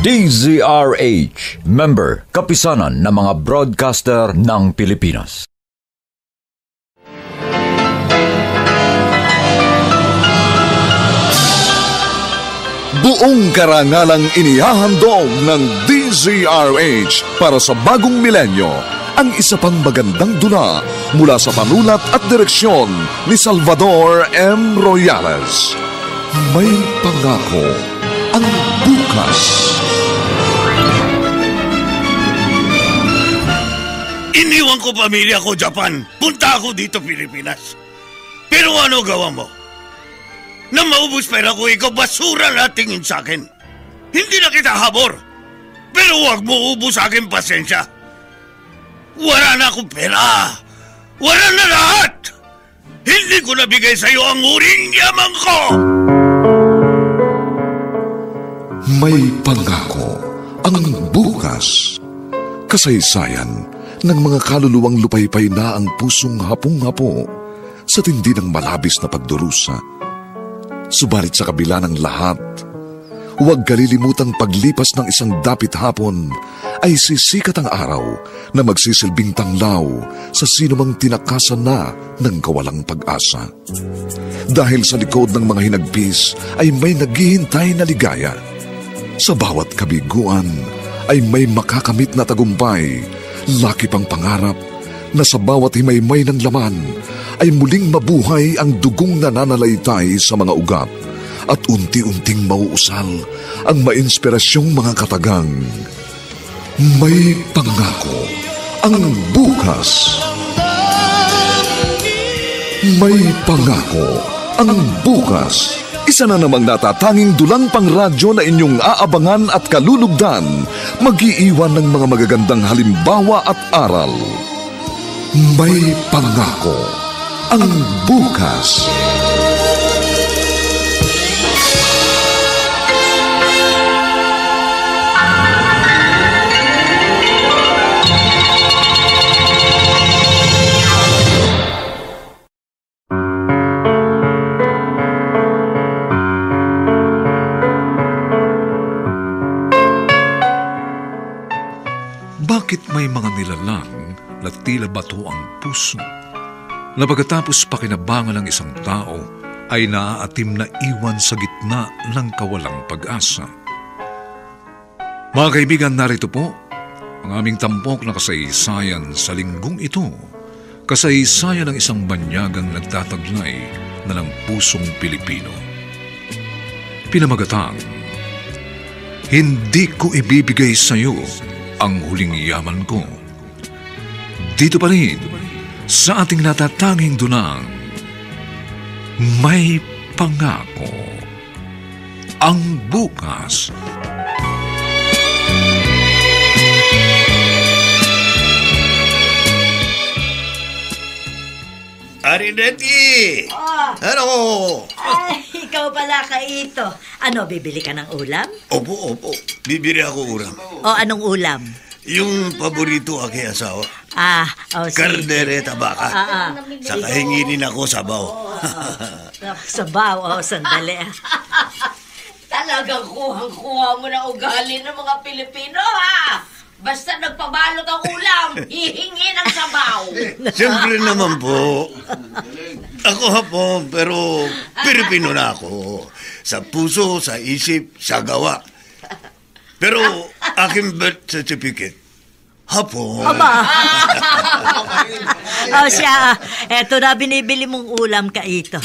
DZRH, member, kapisanan ng mga broadcaster ng Pilipinas. Buong karangalang inihahandog ng DZRH para sa bagong milenyo ang isa pang magandang dula mula sa panulat at direksyon ni Salvador M. Royales. May pangako ang bukas. Iniwan ko pamilya ko, Japan. Punta ako dito, Pilipinas. Pero ano gawa mo? Na maubos pera ko, ikaw basura na tingin sa akin. Hindi na kita habor. Pero huwag mo ubos sa akin pasensya. Wala na akong pera. Wala na lahat. Hindi ko nabigay sa'yo ang uring yaman ko. May pangako ang bukas. Kasaysayan ng mga kaluluwang lupaypay na ang pusong hapong-hapo sa tindi ng malabis na pagdurusa. Subalit sa kabila ng lahat, huwag kalilimutang paglipas ng isang dapit hapon ay sisikat ang araw na magsisilbing tanglaw sa sinumang tinakasan na ng kawalang pag-asa. Dahil sa likod ng mga hinagpis ay may naghihintay na ligaya. Sa bawat kabiguan ay may makakamit na tagumpay, laki pang pangarap na sa bawat himaymay ng laman ay muling mabuhay ang dugong nananalaytay sa mga ugat at unti-unting mauusal ang mainspirasyong mga katagang. May pangako ang bukas. May pangako ang bukas. Isa na namang natatanging dulang pangradyo na inyong aabangan at kalulugdan, mag-iiwan ng mga magagandang halimbawa at aral. May pangako ang bukas. Bakit may mga nilalang na tila bato ang puso na pagkatapos pakinabangan ng isang tao ay naaatim na iwan sa gitna ng kawalang pag-asa? Mga kaibigan, narito po ang aming tampok na kasaysayan sa linggong ito. Kasaysayan ng isang banyagang nagtataglay na ng pusong Pilipino. Pinamagatang, hindi ko ibibigay sa iyo ang huling yaman ko. Dito pa rin, sa ating natatanging dunang, may pangako ang bukas. Arineti! Ano? Ay, ikaw pala, Kaito. Ano, bibili ka ng ulam? Opo. Bibili ako ulam. O anong ulam? Yung paborito aking asawa. Sige. Kardereta baka. Saka hinginin ako sabaw. Sabaw, sandali. Talagang kuhang-kuha mo na ugali ng mga Pilipino, ha? Basta nagpabalot ang ulam, hihingi ng sabaw. Siyempre naman po. Ako hapon, pero Pilipino na ako. Sa puso, sa isip, sa gawa. Pero aking birth certificate, hapon. Aba! Siya, eto na binibili mong ulam, Kaito.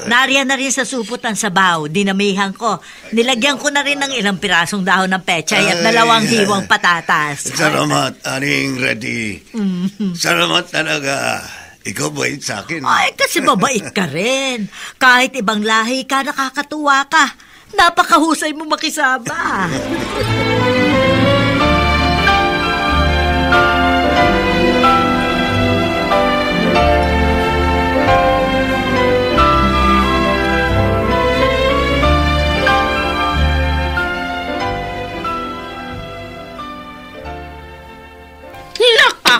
Nariyan na rin sa supot ang sabaw, dinamihan ko. Nilagyan ko na rin ng ilang pirasong dahon ng pechay at 2 hiwang patatas. Salamat, aning ready. Salamat talaga. Ikaw bait sa akin. Ay, kasi mabait ka rin. Kahit ibang lahi ka, nakakatuwa ka. Napakahusay mo makisama.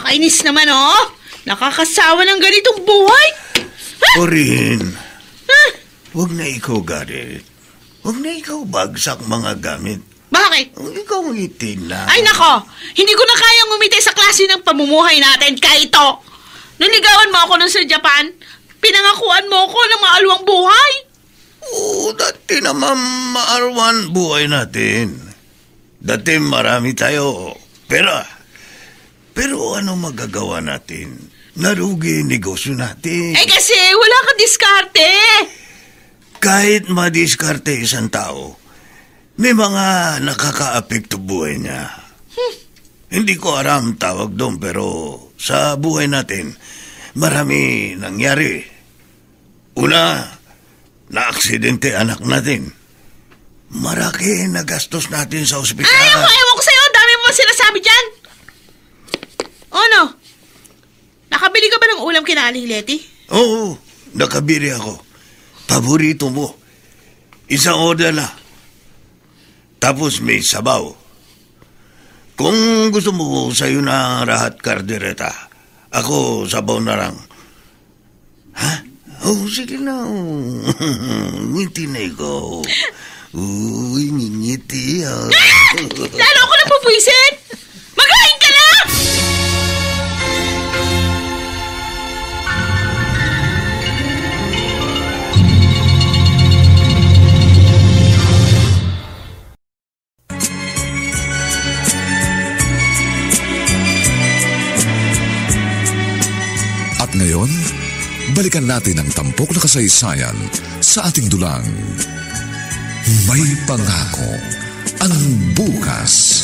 Nakakainis naman, oh! Nakakasawa ng ganitong buhay! Orin, Huwag na ikaw, Garrett. Huwag na ikaw bagsak mga gamit. Bakit? Ikaw ngiti na. Ay nako, hindi ko na kayang umiti sa klase ng pamumuhay natin, Kaito. Nung ligawan mo ako nun sa Japan, pinangakuan mo ako ng maalwang buhay. Oo, dati naman maarwan buhay natin. Dati marami tayo. Pero ano magagawa natin? Narugi negosyo natin. Eh kasi wala kang diskarte. Kahit madiskarte isang tao, may mga nakaka-apekto buhay niya. Hindi ko alam tawag doon, pero sa buhay natin, marami nangyari. Una, na-aksidente anak natin. Maraki na gastos natin sa ospital. Ay, ewan ko sa'yo. Dami mo sinasabi dyan. Ano? Nakabili ka ba ng ulam kina Aling Leti? Oo, nakabili ako. Paborito mo. Isang order na. Tapos may sabaw. Kung gusto mo sa'yo na rahat kardereta, ako sabaw na lang. Ha? Oh, sige na. Ngiti na ikaw. Uy, ngiti ah. Lalo ako na pupwisit! Magaling ka na! At ngayon, balikan natin ang tampok na kasaysayan sa ating dulang. May pangako ang bukas.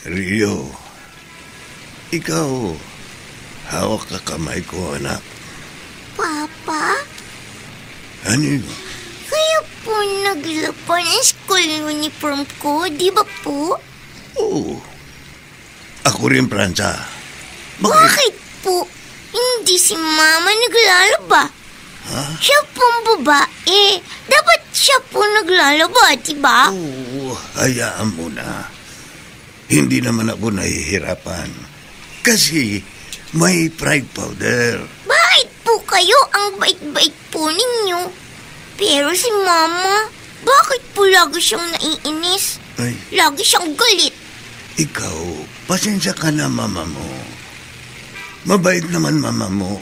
Rio, ikaw, hawak ka kamay ko, anak. Papa, Ano yun? kaya po naglaban ang school uniform ko, di ba po? Oo. Ako rin, Franza. Bakit po hindi si Mama naglalaba? Siya pong babae. Dapat siya po naglalaba, di ba? Oo, hayaan mo na. Hindi naman ako nahihirapan. Kasi may pride powder. Bakit po kayo ang bait-bait po ninyo? Pero si Mama, bakit po lagi siyang naiinis? Ay, Lagi siyang galit. ikaw, pasensya ka na, mama mo. Mabait naman mama mo.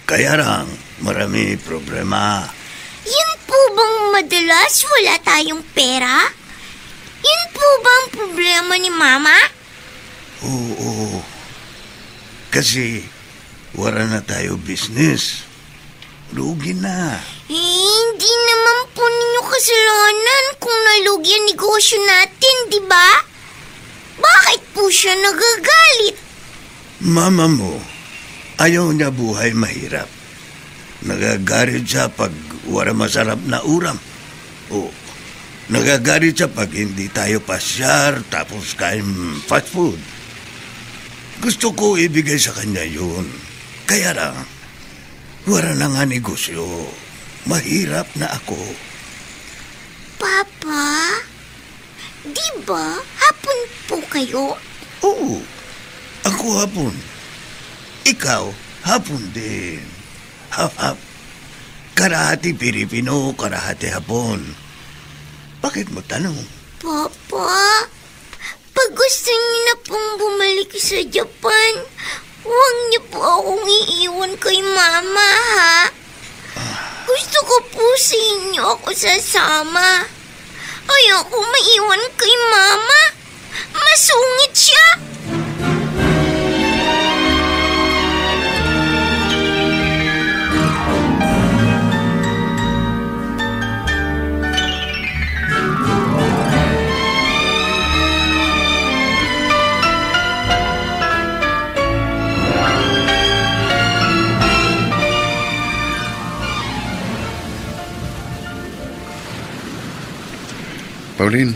Kaya lang, marami problema. Yun po bang madalas wala tayong pera? Yun po ba ang problema ni Mama? Oo. Kasi wala na tayo business. Lugi na. Hindi naman po ninyo kasalanan kung nalugi ang negosyo natin, di ba? Bakit po siya nagagalit? Mama mo, ayaw niya buhay mahirap. Nagagalit siya pag wala masarap na ulam. O, nagagalit siya pag hindi tayo pasyar tapos kain fast food. Gusto ko ibigay sa kanya yun. Kaya lang, wala na nga negosyo. Mahirap na ako. Papa, di ba hapon po kayo? Oo, ako hapon. Ikaw, hapon din. Hap-hap. Karahati Pilipino, karahati Hapon. Bakit mo tanong? Papa, pag gusto niyo na pong bumalik sa Japan, huwag niyo po akong iiwan kay Mama, ha? Gusto ko po sa inyo ako sasama. Ayoko maiwan kay Mama. Masungit siya. Pauline,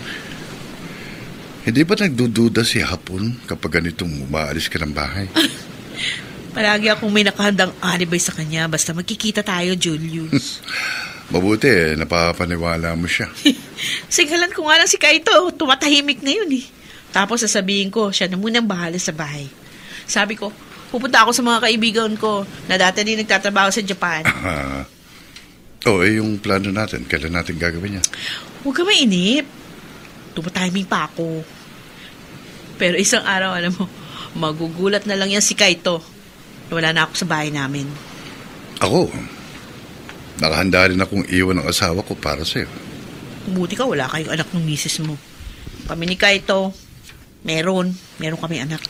hindi ba nagdududa si Hapon kapag ganitong umaalis ka ng bahay? Palagi akong may nakahandang alibay sa kanya basta magkikita tayo, Julius. Mabuti napapaniwala mo siya. Sigalan ko nga lang si Kaito, tumatahimik ngayon eh. Tapos sasabihin ko, siya na munang bahala sa bahay. Sabi ko, pupunta ako sa mga kaibigan ko na dati din nagtatrabaho sa Japan. Yung plano natin, kailan natin gagawin yan? Huwag ka mainip. Tumatiming pa ako. Pero isang araw, alam mo, magugulat na lang yan si Kaito. Wala na ako sa bahay namin. Ako? Nakahanda rin akong iwan ng asawa ko para sa'yo. Buti ka, wala kayong anak ng misis mo. Kami ni Kaito, meron kami anak.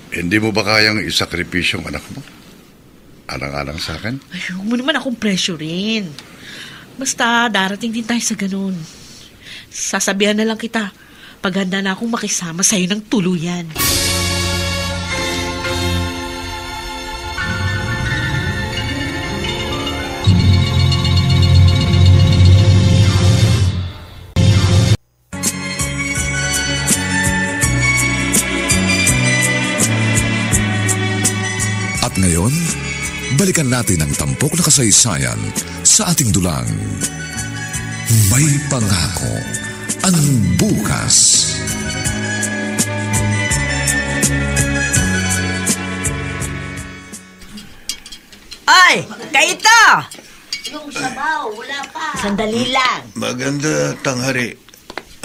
Hindi mo ba kayang isakripisyo ang anak mo? Alang-alang sa akin? Ay, huwag mo naman akong pressurein. Basta, darating din tayo sa ganun. Sasabihan na lang kita, paghanda na akong makisama sa'yo ng tuluyan. At ngayon, balikan natin ang tampok na kasaysayan sa ating dulang. May pangako ang bukas. Ay, Kaito! Yung sabaw, wala pa. Sandali lang. Maganda tanghari,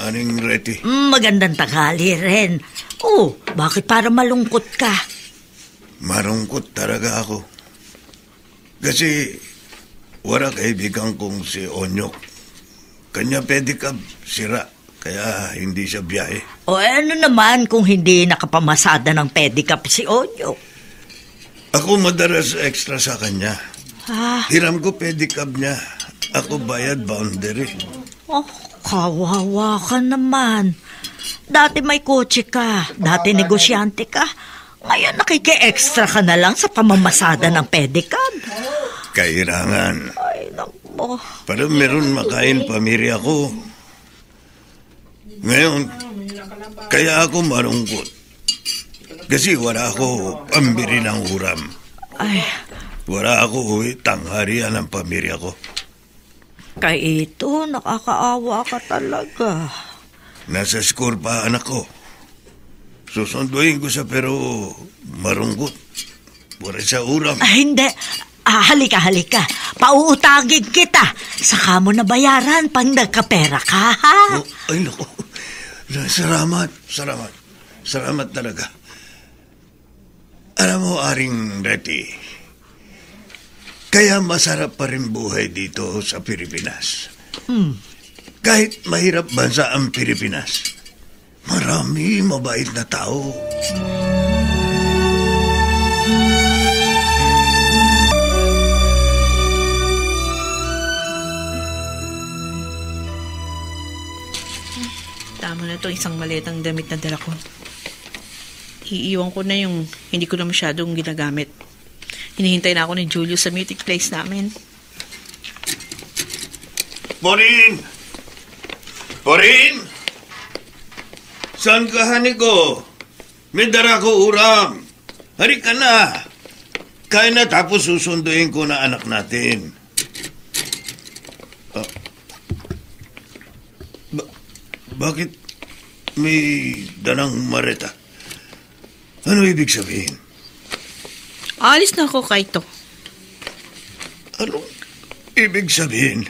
Aning Reti. Magandang tanghali rin. Oh, bakit para malungkot ka? Marungkot talaga ako. Kasi wala kaibigan kong si Onyok. Kanya pedicab sira, kaya hindi siya biyahe. O ano naman kung hindi nakapamasada ng pedicab si Onyok? Ako madalas extra sa kanya. Ah, Hiram ko pedicab niya. Ako bayad boundary. oh, kawawa ka naman. Dati may kotse ka, dati negosyante ka. Ngayon nakiki-extra ka na lang sa pamamasada ng pedicab. Kailangan. Ay, naku. Para meron makain pamilya ko. Ngayon, kaya ako malungkot. Kasi wala ako pambili ng uram. Ay, Wala ako tangharian ng pamilya ko. Kaito, nakakaawa ka talaga. Nasa school pa anak ko. Susunduin ko siya pero marungkot. Wala siya uram. Hindi. Halika. Pauutangin kita. Saka mo na bayaran pag nagkapera ka, ha? Oh, ay, naku. Salamat. Salamat talaga. Alam mo, Aring Reti, kaya masarap pa rin buhay dito sa Pilipinas. Kahit mahirap bansa ang Pilipinas, marami mabait na tao. Tama na to, isang maletang damit na dala ko. Iiwan ko na yung hindi ko na masyadong ginagamit. Hinihintay na ako ni Julius sa meeting place namin. Porin! Saan ka, hani ko? May dara ko uram. Hari ka na. Kaya na tapos susunduin ko na anak natin. Bakit may dalang mareta? Ano ibig sabihin? Alis na ako, Kaito. Ano ibig sabihin?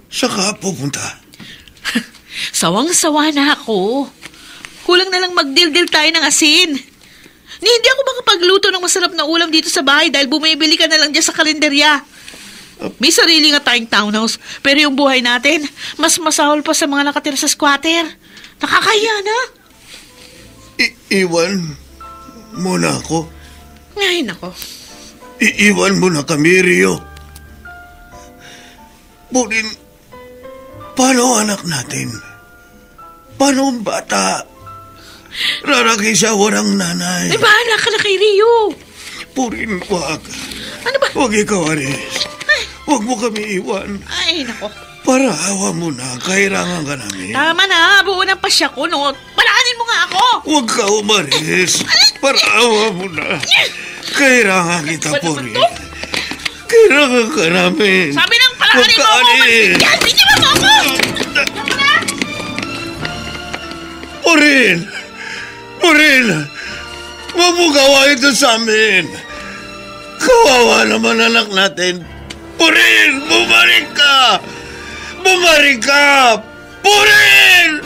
Saka pupunta? Sawang-sawa na ako. Kulang na lang magdildil tayo ng asin. Hindi ako makapagluto ng masarap na ulam dito sa bahay dahil bumibili ka na lang dyan sa kalendarya. May sarili nga tayong townhouse, pero yung buhay natin, mas masahol pa sa mga nakatira sa squatter. Nakakaya na. Iwan mo na ako. Ay, nako. Iiwan mo na kami, Rio. Burin, paano anak natin? Paano ang bata? Raraki siya walang nanay. Ay, bahala ka na kay Rio. Burin, wag. Ano ba? Wag ikaw, Aris. Wag mo kami iwan. Ay, nako. Para awa mo na, kailangan ka namin. Tama na, buo ng pasya ko, no? Palaanin mo nga ako. Huwag ka umalis. Para awa mo na. Kailangan kita po rin. Kailangan ka namin. Sabi ng palaanin mo ako. Yan, biniwan mo ako. Huwag mo gawa ito sa amin. Kawawa naman anak natin. Puril! Bumalik ka! Bumalik ka! Puril!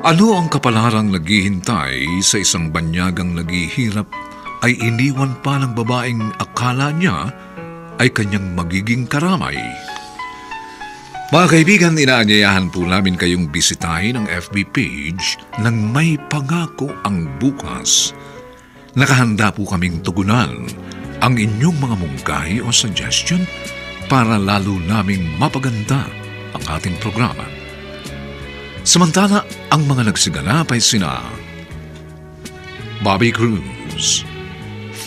Ano ang kapalarang naghihintay sa isang banyagang naghihirap ay iniwan pa ng babaeng akala niya ay kanyang magiging karamay. Mga kaibigan, inaanyayahan po namin kayong bisitahin ang FB page ng May Pangako ang Bukas. Nakahanda po kaming tugunan ang inyong mga mungkahi o suggestion para lalo naming mapaganda ang ating programa. Samantala, ang mga nagsiganap ay sina Bobby Cruz,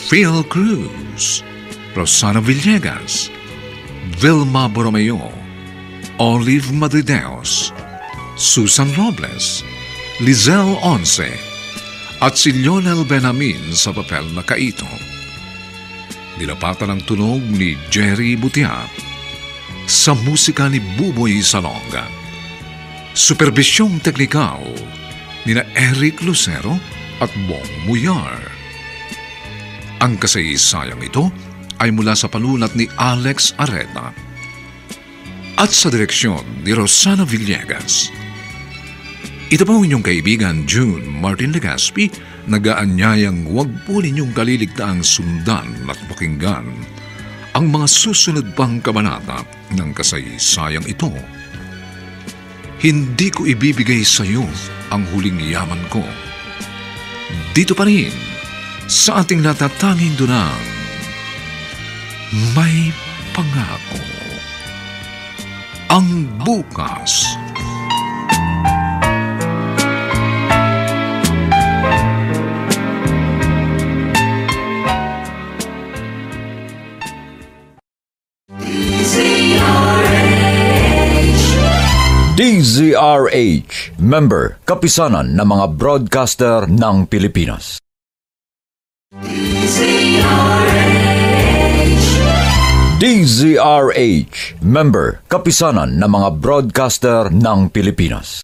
Phil Cruz, Rosana Villegas, Vilma Borromeo, Olive Madrideos, Susan Robles, Lizelle Once, at si Lionel Benamin sa papel na Kaito. Nilapatan ang tunog ni Jerry Butia sa musika ni Buboy Salonga. Superbisyong teknikal ni na Eric Lucero at Bong Muyar. Ang kasaysayang ito ay mula sa panulat ni Alex Areta at sa direksyon ni Rosana Villegas. Ito po inyong kaibigan June Martin Legaspi, nag-aanyayang huwag po ninyong kaliligtaang sundan at pakinggan ang mga susunod pang kabanata ng kasaysayang ito. Hindi ko ibibigay sa iyo ang huling yaman ko. Dito pa rin, sa ating natatanging dunang, May Pangako ang Bukas. DZRH, member, kapisanan ng mga broadcaster ng Pilipinas. DZRH, member, kapisanan ng mga broadcaster ng Pilipinas.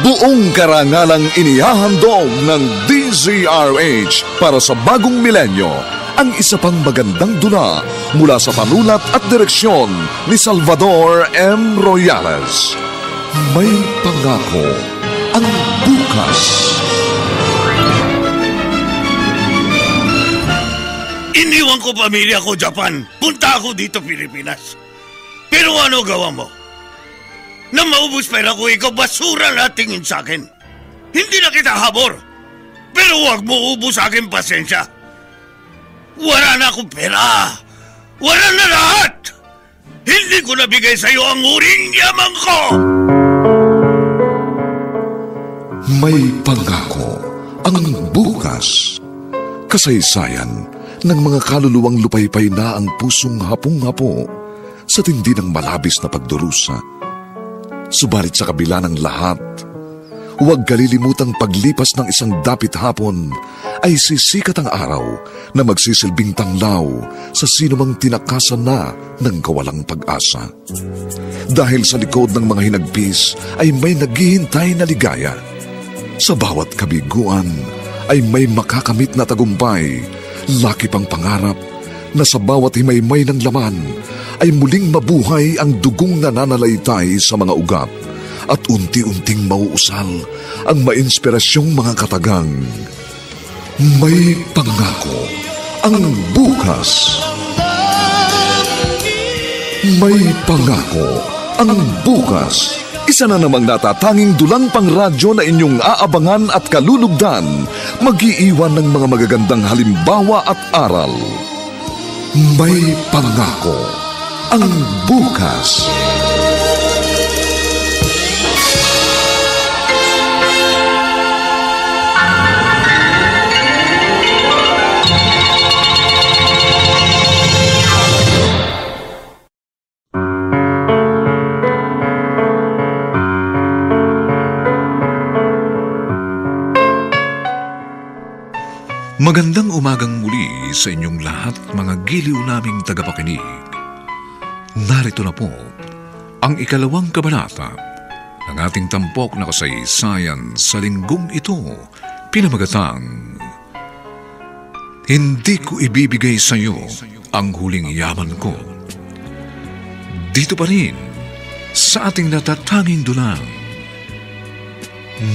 Buong karangalang inihahandog ng DZRH para sa bagong milenyo ang isa pang magandang dula mula sa panulat at direksyon ni Salvador M. Royales. May Pangako ang Bukas. Iniwan ko pamilya ko, Japan. Punta ako dito, Pilipinas. Pero ano gawa mo? Na maubos pera ko, ikaw basura lahat tingin sa akin. Hindi na kita habor. Pero huwag mo ubos sa akin pasensya. Wala na akong pera. Wala na lahat. Hindi ko nabigay sa iyo ang huling yaman ko. May Pangako ang Bukas. Kasaysayan ng mga kaluluwang lupaypay na ang pusong hapong-hapo sa tindi ng malabis na pagdurusa. Subalit sa kabila ng lahat, huwag kalilimutang paglipas ng isang dapit hapon ay sisikat ang araw na magsisilbing tanglaw sa sinumang tinakasan na ng kawalang pag-asa. Dahil sa likod ng mga hinagpis ay may naghihintay na ligaya. Sa bawat kabiguan ay may makakamit na tagumpay, laki pang pangarap na sa bawat himaymay ng laman ay muling mabuhay ang dugong nananalaytay sa mga ugat at unti-unting mauusal ang mainspirasyong mga katagang. May Pangako ang Bukas. May Pangako ang Bukas. Isa na namang natatanging dulang pangradyo na inyong aabangan at kalulugdan, mag-iiwan ng mga magagandang halimbawa at aral. May Pangako ang Bukas. Magandang umagang muli sa inyong lahat, mga giliw naming tagapakinig. Narito na po ang ikalawang kabanata ng ating tampok na kasaysayan sa linggong ito, pinamagatang Hindi ko ibibigay sa iyo ang huling yaman ko. Dito pa rin sa ating natatanging dulang,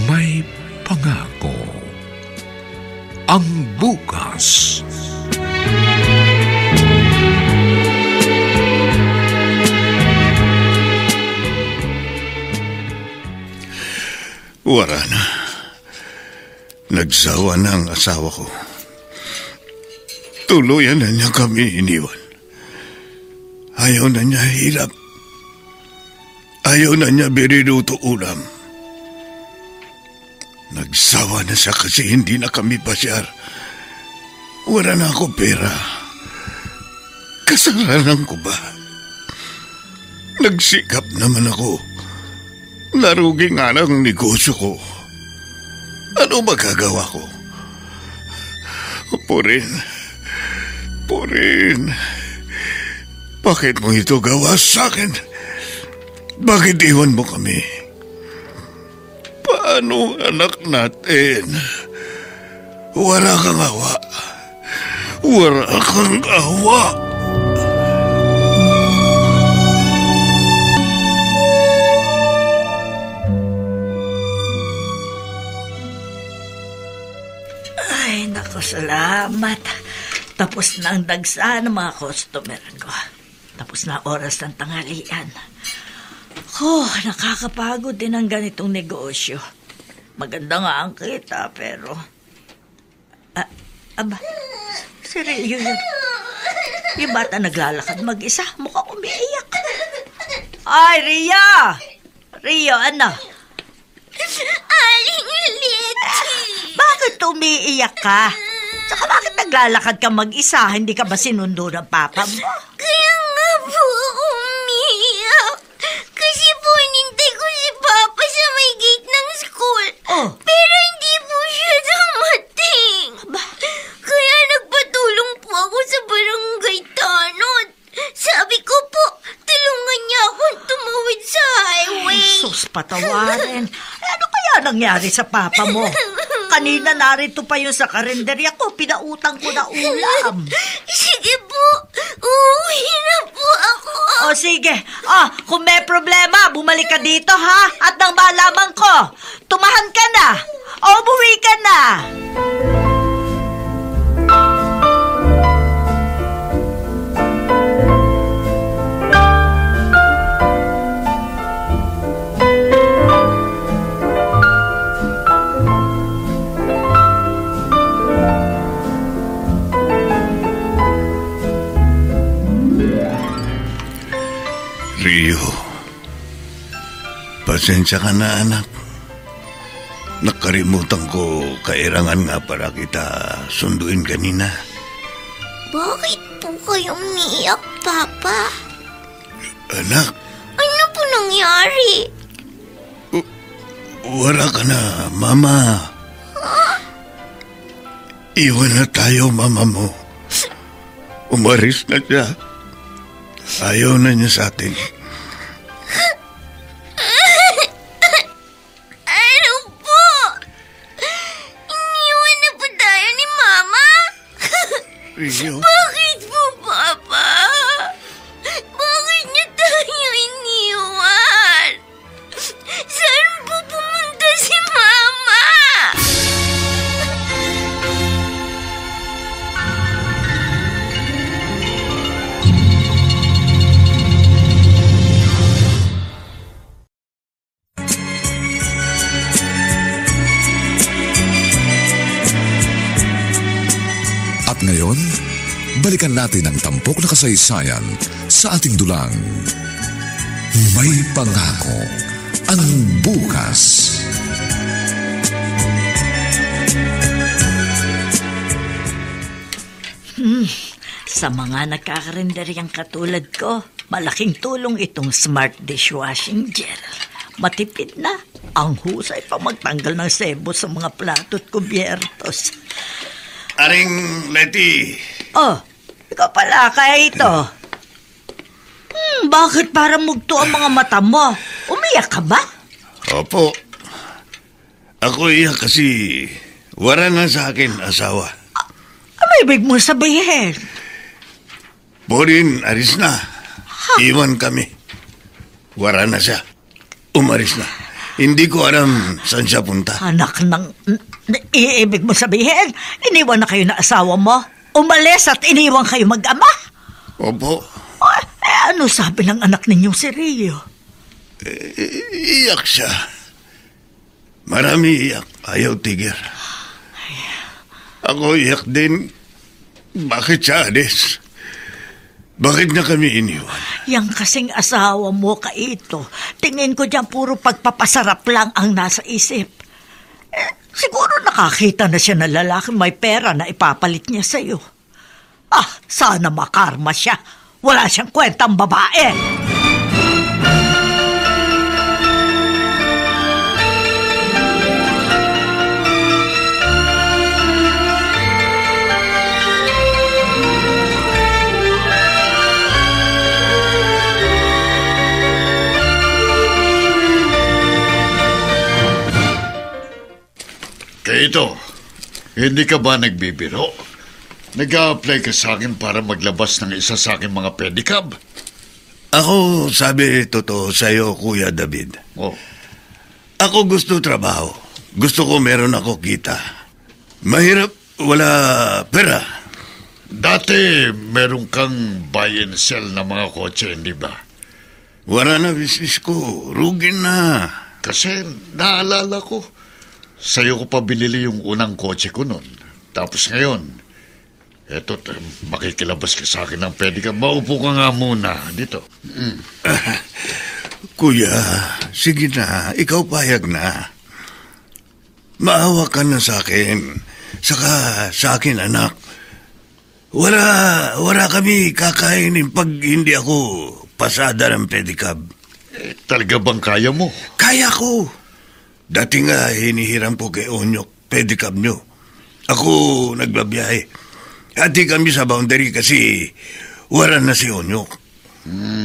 May Pangako. Ang bukas. Wala na. Nagsawa na ang asawa ko. Tuluyan na niya kami iniwan. Ayaw na niya hilap. Ayaw na niya biriluto ulam. Nagsawa na siya kasi hindi na kami pasyar. Wala na ako pera. Kasalanan ko ba? Nagsikap naman ako. Narugi nga ng negosyo ko. Ano magagawa ko? Purin. Bakit mo ito gawa sa akin? Bakit iwan mo kami? Paano anak natin? Wala kang awa. Wala kang awa. Ay, naku, salamat. Tapos na ang dagsa ng mga customer ko. Tapos na oras ng tanghalian. Nakakapagod din ang ganitong negosyo. Maganda nga ang kita, pero... si Rio yun. Yung bata naglalakad mag-isa, mukhang umiiyak. Ay, Rio, ano? Aling Leti! Bakit umiiyak ka? Saka bakit naglalakad ka mag-isa? Hindi ka ba sinundo ng papa mo? Kaya nga po umiiyak. Kasi po hinintay ko si Papa sa may gate ng school. Pero hindi po siya dumating. Kaya nagpatulong po ako sa barangay tanod. Sabi ko po, tulungan niya akong tumawid sa highway. Sus, patawarin. Ano kaya nangyari sa papa mo? Kanina narito pa yun sa karinderya ko. Pinautang ko na ulam. Sige po, uuwi na po ako. O sige. Kung may problema, bumalik ka dito ha. At nang malaman ko, tumahan ka na. O buwi ka na. Rio, pasensya ka na anak. Nakalimutan ko, kailangan nga para kita sunduin kanina. Bakit po kayo umiiyak, Papa? Anak. Ano po nangyari? Wala ka na, Mama. Iwan na tayo, Mama mo. Umaris na siya. Ayaw na niya sa atin. Ano po? Iniwan na po tayo ni Mama? Rio? Bakit po, Papa? Bakit niya tayo iniwan? Saan po pumunta si Mama? Ngayon, balikan natin ang tampok na kasaysayan sa ating dulang May Pangako. Ang bukas. Sa mga nagkakarinderyang katulad ko, malaking tulong itong smart dishwashing gel. Matipid na. Ang husay pa magtanggal ng sebo sa mga plato at kubyertos. Aring Letty. Oh, ikaw pala, kaya ito. Bakit parang mugto ang mga mata mo? Umiyak ka ba? Opo. Ako iyak kasi wala na sa akin asawa. Ano ibig mo sabihin? Pauline, aris na. Iwan kami. Wala na siya. Umaris na. Hindi ko alam saan siya punta. Anak ng... Ibig mo sabihin, iniwan na kayo na asawa mo? Umalis at iniwan kayo mag-ama? Opo. Ano sabi ng anak ninyong si Rio? Iyak siya. Marami iyak. Ayaw tigir. Ako iyak din. Bakit siya alis? Bakit na kami iniwan? Yang kasing asawa mo, Kaito. Tingin ko dyan puro pagpapasarap lang ang nasa isip. Siguro nakakita na siya na lalaki may pera na ipapalit niya sa'yo. Sana makarma siya. Wala siyang kwentang babae. Kaito, hindi ka ba nagbibiro? Nag-a-apply ka sa akin para maglabas ng isa sa aking mga pedicab? Ako sabi totoo sa'yo, Kuya David. Oh. Ako gusto trabaho. Gusto ko meron ako kita. Mahirap, wala pera. Dati meron kang buy and sell na mga kotse, hindi ba? Wala na business ko. Rugi na. Kasi naalala ko, sa'yo ko pa binili yung unang kotse ko nun. Tapos ngayon, eto, makikilabas ka sa akin ng pedicab. Maupo ka nga muna dito. Kuya, sige na. Ikaw payag na. Maawa ka na sa akin. Saka sa akin, anak. Wala kami kakainin pag hindi ako pasada ng pedicab. Talaga bang kaya mo? Kaya ko. Dati nga hinihiram ko kay Onyok pedicab nyo. Ako nagbabiyahe. Hati kami sa boundary kasi wala na si Onyok.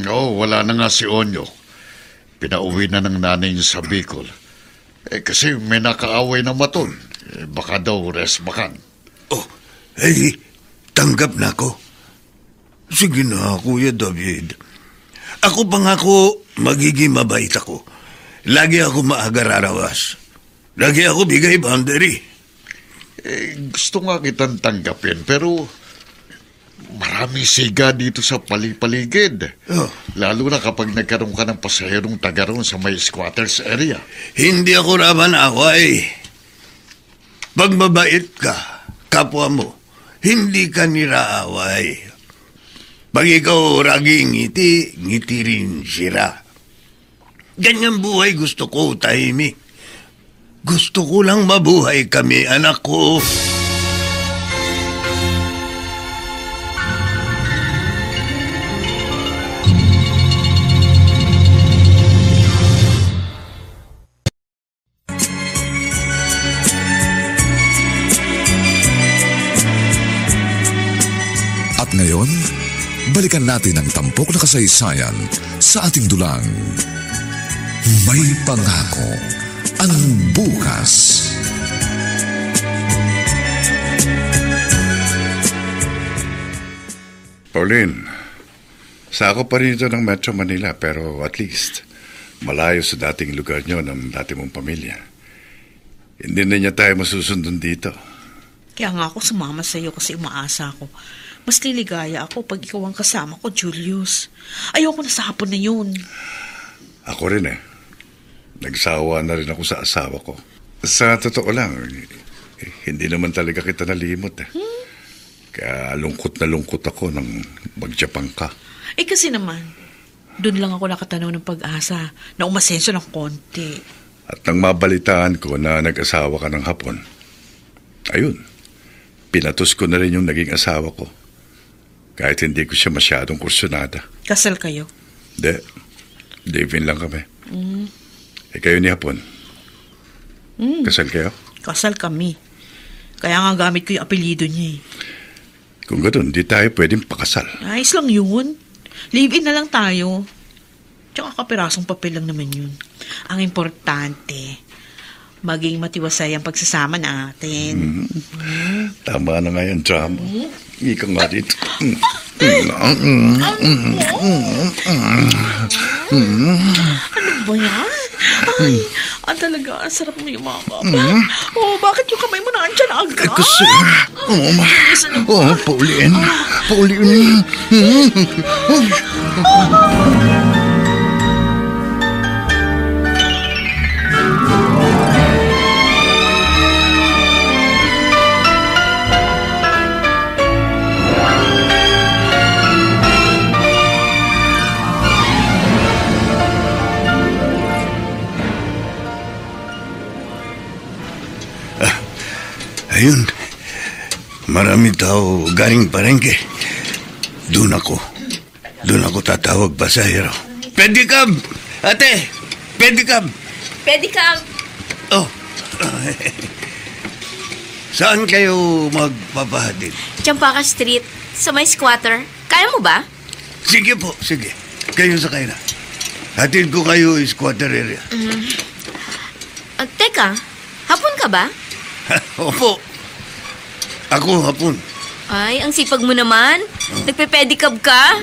Wala na nga si Onyok. Pinauwi na ng nanay niya sa Bicol. Kasi may nakaaway na maton. Baka daw resmakan. Tanggap na ako. Sige na, Kuya David. Ako pangako, magiging mabait ako. Lagi ako maaga rarawas. Lagi ako bigay boundary. Gusto nga kitang tanggapin, pero marami siga dito sa paligid. Lalo na kapag nagkaroon ka ng pasaherong taga roon sa may squatters area. Hindi ako raman away. Pag mabait ka, kapwa mo, hindi ka niraaway. Pag ikaw raging ngiti rin sira. Ganyan buhay gusto ko, tahimik. Gusto ko lang mabuhay kami, anak ko. At ngayon, balikan natin ang tampok na kasaysayan sa ating dulang. May pangako ang bukas. Pauline, sa ako pa rin ito ng Metro Manila, pero at least malayo sa dating lugar nyo ng dati mong pamilya. Hindi na niya tayo masusundon dito. Kaya nga ako sumama sa iyo kasi umaasa ako. Mas liligaya ako pag ikaw ang kasama ko, Julius. Ayoko na sa hapon na yun. Ako rin eh. Nagsawa na rin ako sa asawa ko. Sa totoo lang, hindi naman talaga kita nalimot eh. Kaya lungkot na lungkot ako nang mag-Japan ka. Kasi naman, doon lang ako nakatanaw ng pag-asa na umasenso ng konti. At nang mabalitaan ko na nag-asawa ka ng Hapon, ayun, pinatos ko na rin yung naging asawa ko. Kahit hindi ko siya masyadong kursunada. Kasal kayo? Hindi. Live-in lang kami. Kayo ni Hapon? Kasal kayo? Kasal kami. Kaya nga gamit ko yung apelyido niya eh. Kung gano'n, di tayo pwedeng pakasal. Ayos lang yun. Live-in na lang tayo. Tsaka kapirasong papel lang naman yun. Ang importante, maging matiwasay ang pagsasama natin. Tama na nga yan, drama. Ika nga dito. Ano ba yan? Ay, talaga, ang sarap mo yung mga bakit yung kamay mo na andyan agad? Kasi, pauliin. Pauliin. Ayun, marami tao galing palengke. Doon ako tatawag pasahero. Pedicab! Ate! Pedicab! Pedicab! Oh. Saan kayo magpapahatid? Champaka Street, sa may squatter. Kaya mo ba? Sige po, sige. Kayo sakay na. Hatid ko kayo squatter area. Teka, hapon ka ba? Opo. Ako hapon. Ay, ang sipag mo naman. Nagpe-pedicab ka?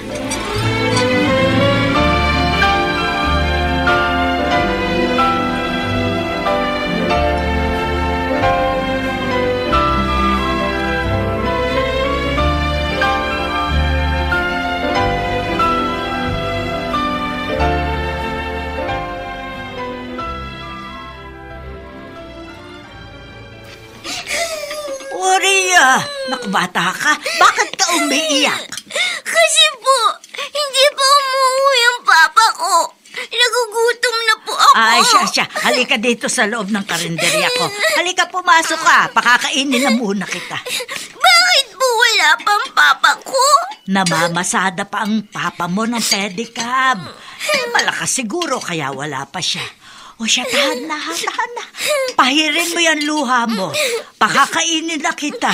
Maria, naku bata ka, bakit ka umiiyak? Kasi po, hindi pa umuwi ang papa ko. Nagugutom na po ako. Ay, siya. Halika dito sa loob ng karinderya ko. Halika, pumasok ka. Pakakainin na muna kita. Bakit po wala pang papa ko? Namamasada pa ang papa mo ng pedicab. Malakas siguro kaya wala pa siya. O siya, tahan na. Pahirin mo yan luha mo. Pakakainin na kita.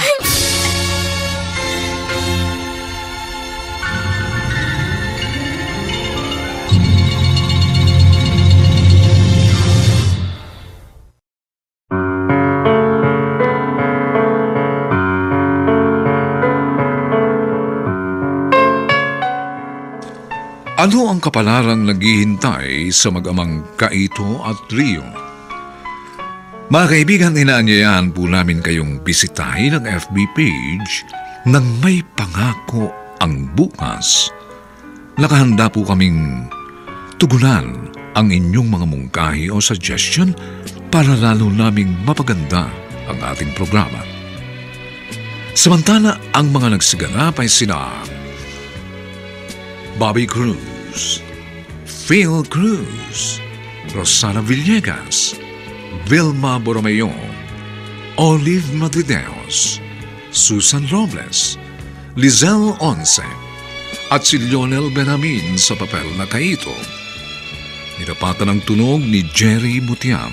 Ano ang kapalarang naghihintay sa mag-amang Kaito at Rio? Mga kaibigan, inaanyayahan po namin kayong bisitahin ang FB page ng May Pangako ang Bukas. Nakahanda po kaming tugunan ang inyong mga mungkahi o suggestion para lalo naming mapaganda ang ating programa. Samantala, ang mga nagsiganap ay sina Bobby Cruz, Phil Cruz, Rosana Villegas, Vilma Borromeo, Olive Madrideos, Susan Robles, Lizelle Once, at si Lionel Benamin sa papel na Kaito. Nilapatan ang tunog ni Jerry Butiam.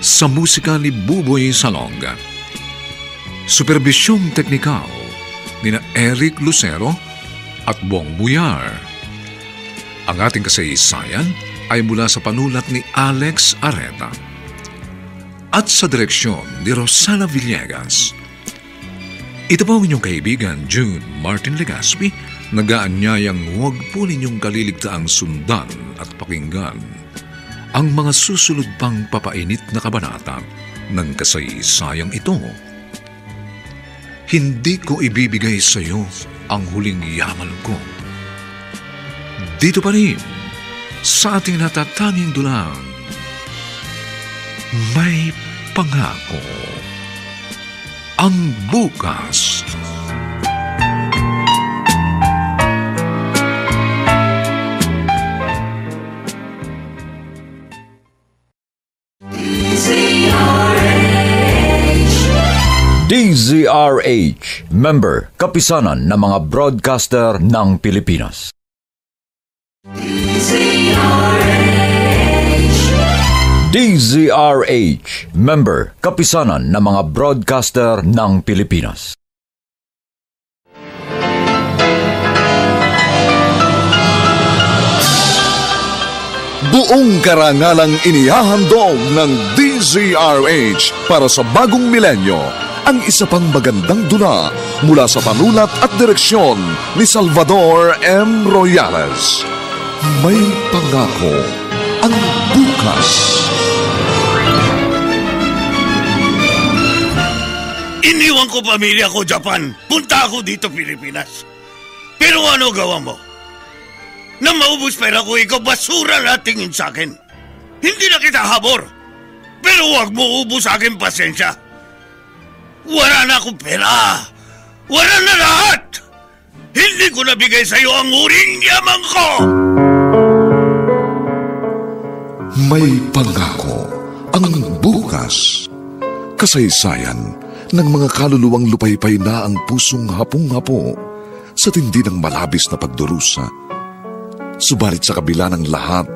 Sa musika ni Buboy Salonga. Supervisyong teknikal ni Eric Lucero at Bong Buyar. Ang ating kasaysayan ay mula sa panulat ni Alex Areta at sa direksyon ni Rosana Villegas. Ito po ang inyong kaibigan June Martin Legaspi, nag-aanyayang huwag po ninyong kaliligtaang sundan at pakinggan ang mga susunod pang papainit na kabanata ng kasaysayang ito. Hindi ko ibibigay sa iyo ang huling yaman ko. Dito pa rin, sa ating natatanging dulang, May Pangako ang Bukas. DZRH, member, kapisanan ng mga broadcaster ng Pilipinas. DZRH, member, kapisanan ng mga broadcaster ng Pilipinas. Buong karangalang inihahandog ng DZRH para sa bagong milenyo ang isa pang magandang dula mula sa panulat at direksyon ni Salvador M. Royales. May pangako ang bukas. Iniwan ko pamilya ko, Japan. Punta ako dito, Pilipinas. Pero ano gawa mo? Na maubos pera ko, ikaw basura na tingin sa akin. Hindi na kita habor. Pero huwag mo ubos sa akin pasensya. Wala na akong pera. Wala na lahat. Hindi ko nabigay sa iyo ang uring yaman ko. May pangako ang bukas. Kasaysayan ng mga kaluluwang lupaypay na ang pusong hapong-hapo sa tindi ng malabis na pagdurusa. Subalit sa kabila ng lahat,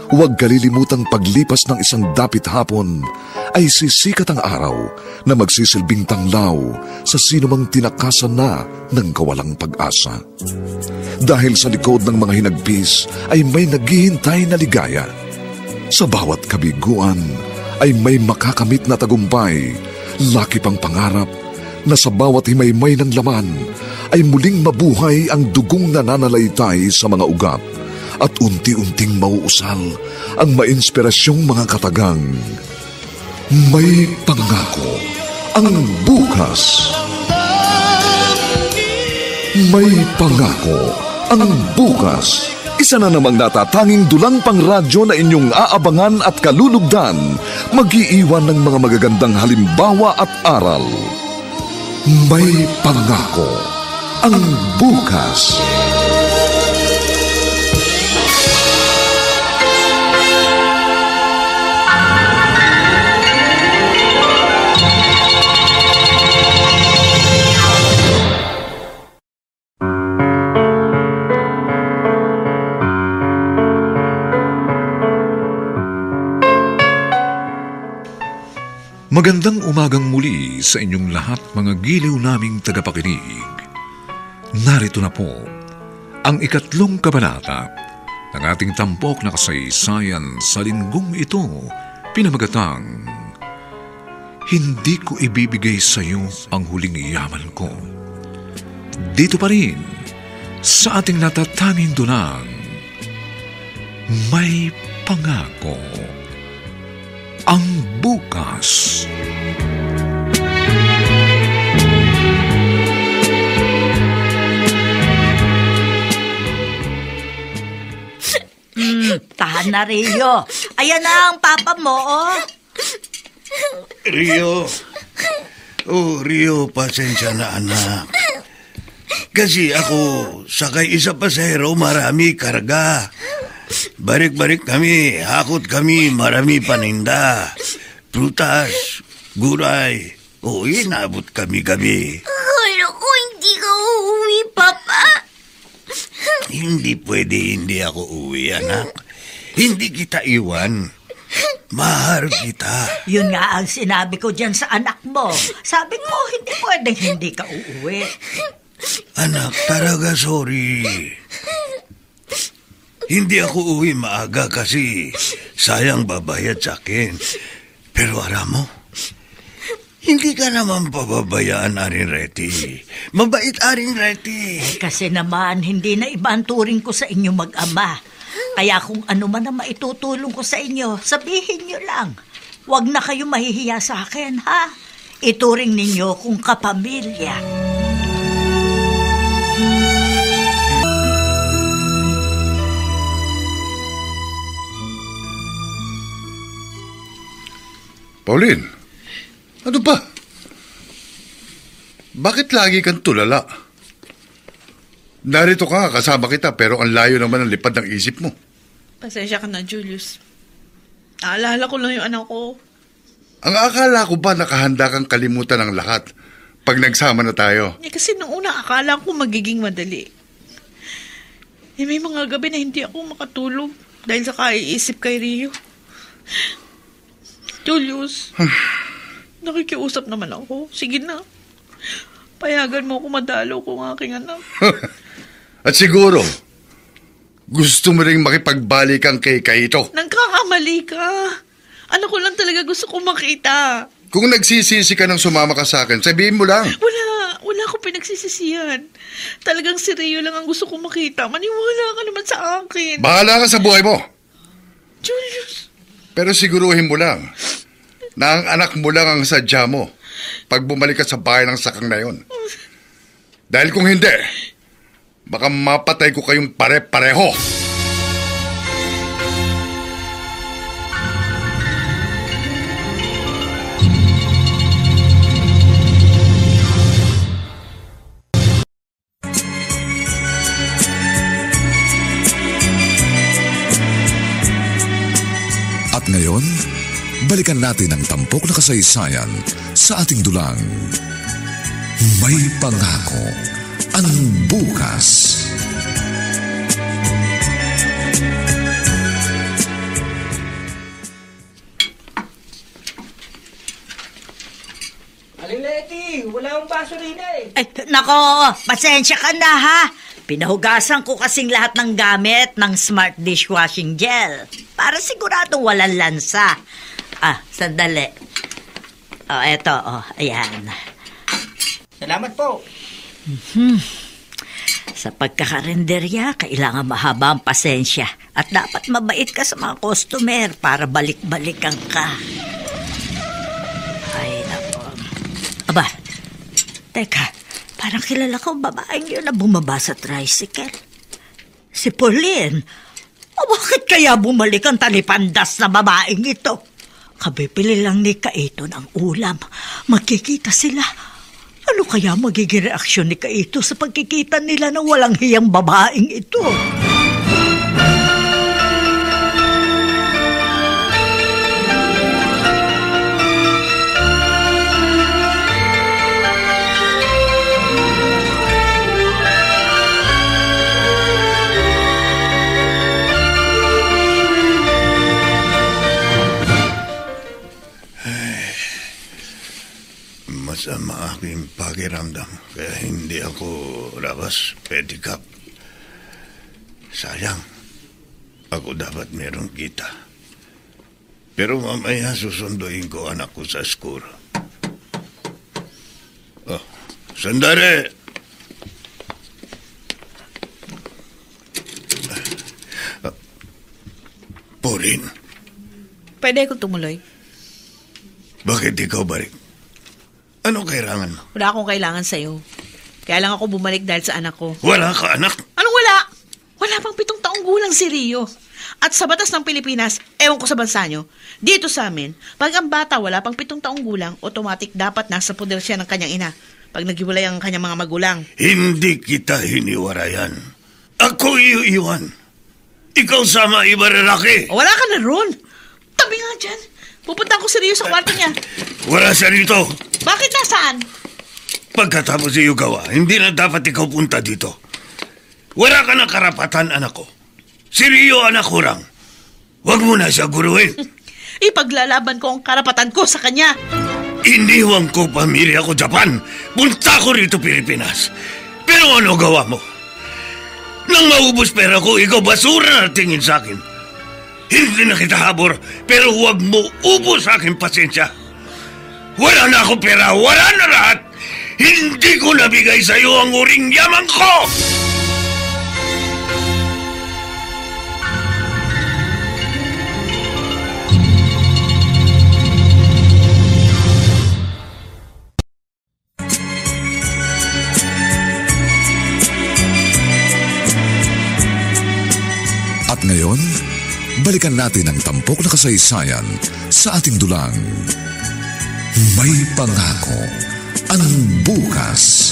huwag kalilimutang paglipas ng isang dapit hapon ay sisikat ang araw na magsisilbing tanglaw sa sinumang tinakasan na ng kawalang pag-asa. Dahil sa likod ng mga hinagpis ay may naghihintay na ligaya. Sa bawat kabiguan ay may makakamit na tagumpay, laki pang pangarap na sa bawat himaymay ng laman ay muling mabuhay ang dugong nananalaytay sa mga ugat at unti-unting mauusal ang mainspirasyong mga katagang. May pangako ang bukas. May pangako ang bukas. Isa na namang natatanging dulang pangradyo na inyong aabangan at kalulugdan, mag-iiwan ng mga magagandang halimbawa at aral. May pangako ang bukas. Magandang umagang muli sa inyong lahat, mga giliw naming tagapakinig. Narito na po ang 3 kabanata ng ating tampok na kasaysayan sa linggong ito, pinamagatang Hindi ko ibibigay sa iyo ang huling yaman ko. Dito pa rin sa ating natatanging dunang May Pangako ang bukas. Tahan na, Rio. Ayan na ang papa mo, oh. Rio. Oh, Rio, pasensya na, anak. Kasi ako, sakay isa pasahero, marami karga. Barik-barik kami, hakot kami, marami paninda. Prutas, gulay. O, inabot kami-gabi. Akala ko hindi ka uuwi, Papa. Hindi pwede hindi ako uwi, anak. Hindi kita iwan. Mahal kita. Yun nga ang sinabi ko dyan sa anak mo. Sabi ko, hindi pwedeng hindi ka uuwi. Anak, talaga sorry. Hindi ako uwi maaga kasi sayang babayad sa akin. Pero alam mo, hindi ka naman pababayaan, Arin Reti. Mabait, Arin Reti. Kasi naman, hindi na iba ang turing ko sa inyo mag-ama. Kaya kung ano man ang maitutulong ko sa inyo, sabihin nyo lang. Huwag na kayo mahihiya sa akin, ha? Ituring ninyo kung kapamilya. Pauline, ano ba? Bakit lagi kang tulala? Narito ka, kasama kita, pero ang layo naman ang lipad ng isip mo. Pasensya ka na, Julius. Naalala ko lang yung anak ko. Ang akala ko ba nakahanda kang kalimutan ng lahat pag nagsama na tayo? Kasi nung una akala ko magiging madali. May mga gabi na hindi ako makatulog dahil sa kaiisip kay Rio. Julius, nakikiusap naman ako. Sige na. Payagan mo ako madalo kung aking anak. At siguro, gusto mo rin makipagbalikan kay Kaito. Nagkakamali ka. Anak ko lang talaga gusto kong makita. Kung nagsisisi ka ng sumama ka sa akin, sabihin mo lang. Wala akong pinagsisisihan. Talagang si Rio lang ang gusto kong makita. Maniwala ka naman sa akin. Bahala ka sa buhay mo. Julius. Pero siguruhin mo lang na ang anak mo lang ang sadya mo pag bumalik ka sa bahay ng sakang na yon. Dahil kung hindi, baka mapatay ko kayong pare-pareho. At ngayon, balikan natin ang tampok na kasaysayan sa ating dulang. May pangako ang bukas. Aling Leti, wala akong baso rin eh. Ay, nako, pasensya ka na ha. Pinahugasan ko kasing lahat ng gamit ng Smart Dishwashing Gel para siguradong walang lansa. Sandali. Eto, ayan. Salamat po. Sa pagkakarenderya, kailangan mahaba ang pasensya at dapat mabait ka sa mga customer para balik-balikan ka. Ay, nako. Aba, teka. Parang kilala ko ang babaeng yun na bumaba sa tricycle. Si Pauline. Bakit kaya bumalik ang talipandas na babaeng ito? Kabibili lang ni Kaito ng ulam. Magkikita sila. Ano kaya magiging reaksyon ni Kaito sa pagkikita nila ng walang hiyang babaeng ito? Masama aking pakiramdam kaya hindi ako labas pedicab. Sayang, ako dapat merong kita. Pero mamaya susunduin ko anak ko sa school. Sandali! Pauline. Pwede akong tumuloy. Bakit ikaw balik? Ano kailangan mo? Wala akong kailangan sa'yo. Kaya lang ako bumalik dahil sa anak ko. Wala ka anak? Anong wala? Wala pang 7 taong gulang si Rio. At sa batas ng Pilipinas, ewan ko sa bansa nyo, dito sa amin, pag ang bata wala pang 7 taong gulang, automatic dapat nasa poder siya ng kanyang ina pag naghiwalay ang kanyang mga magulang. Hindi kita hiniwarayan. Ako iiwan. Ikaw sama iba lalaki. Wala ka na ron. Tabi nga dyan. Pupunta ko si Rio sa kwarto niya. Wala siya rito. Bakit nasaan? Pagkatapos iyo gawa, hindi na dapat ikaw punta dito. Wala ka na karapatan, anak ko. Si Rio, anak ko lang. Huwag mo na siya guruin. Ipaglalaban ko ang karapatan ko sa kanya. Iniwan ko pamilya ko Japan. Punta ko rito Pilipinas. Pero ano gawa mo? Nang maubos pera ko, ikaw basura na tingin sa akin. Hindi na kita habor, pero huwag mo ubos sa aking pasensya. Wala na akong pera, wala na lahat. Hindi ko nabigay sa iyo ang uring yaman ko! At ngayon, balikan natin ang tampok na kasaysayan sa ating dulang. May pangako ang bukas.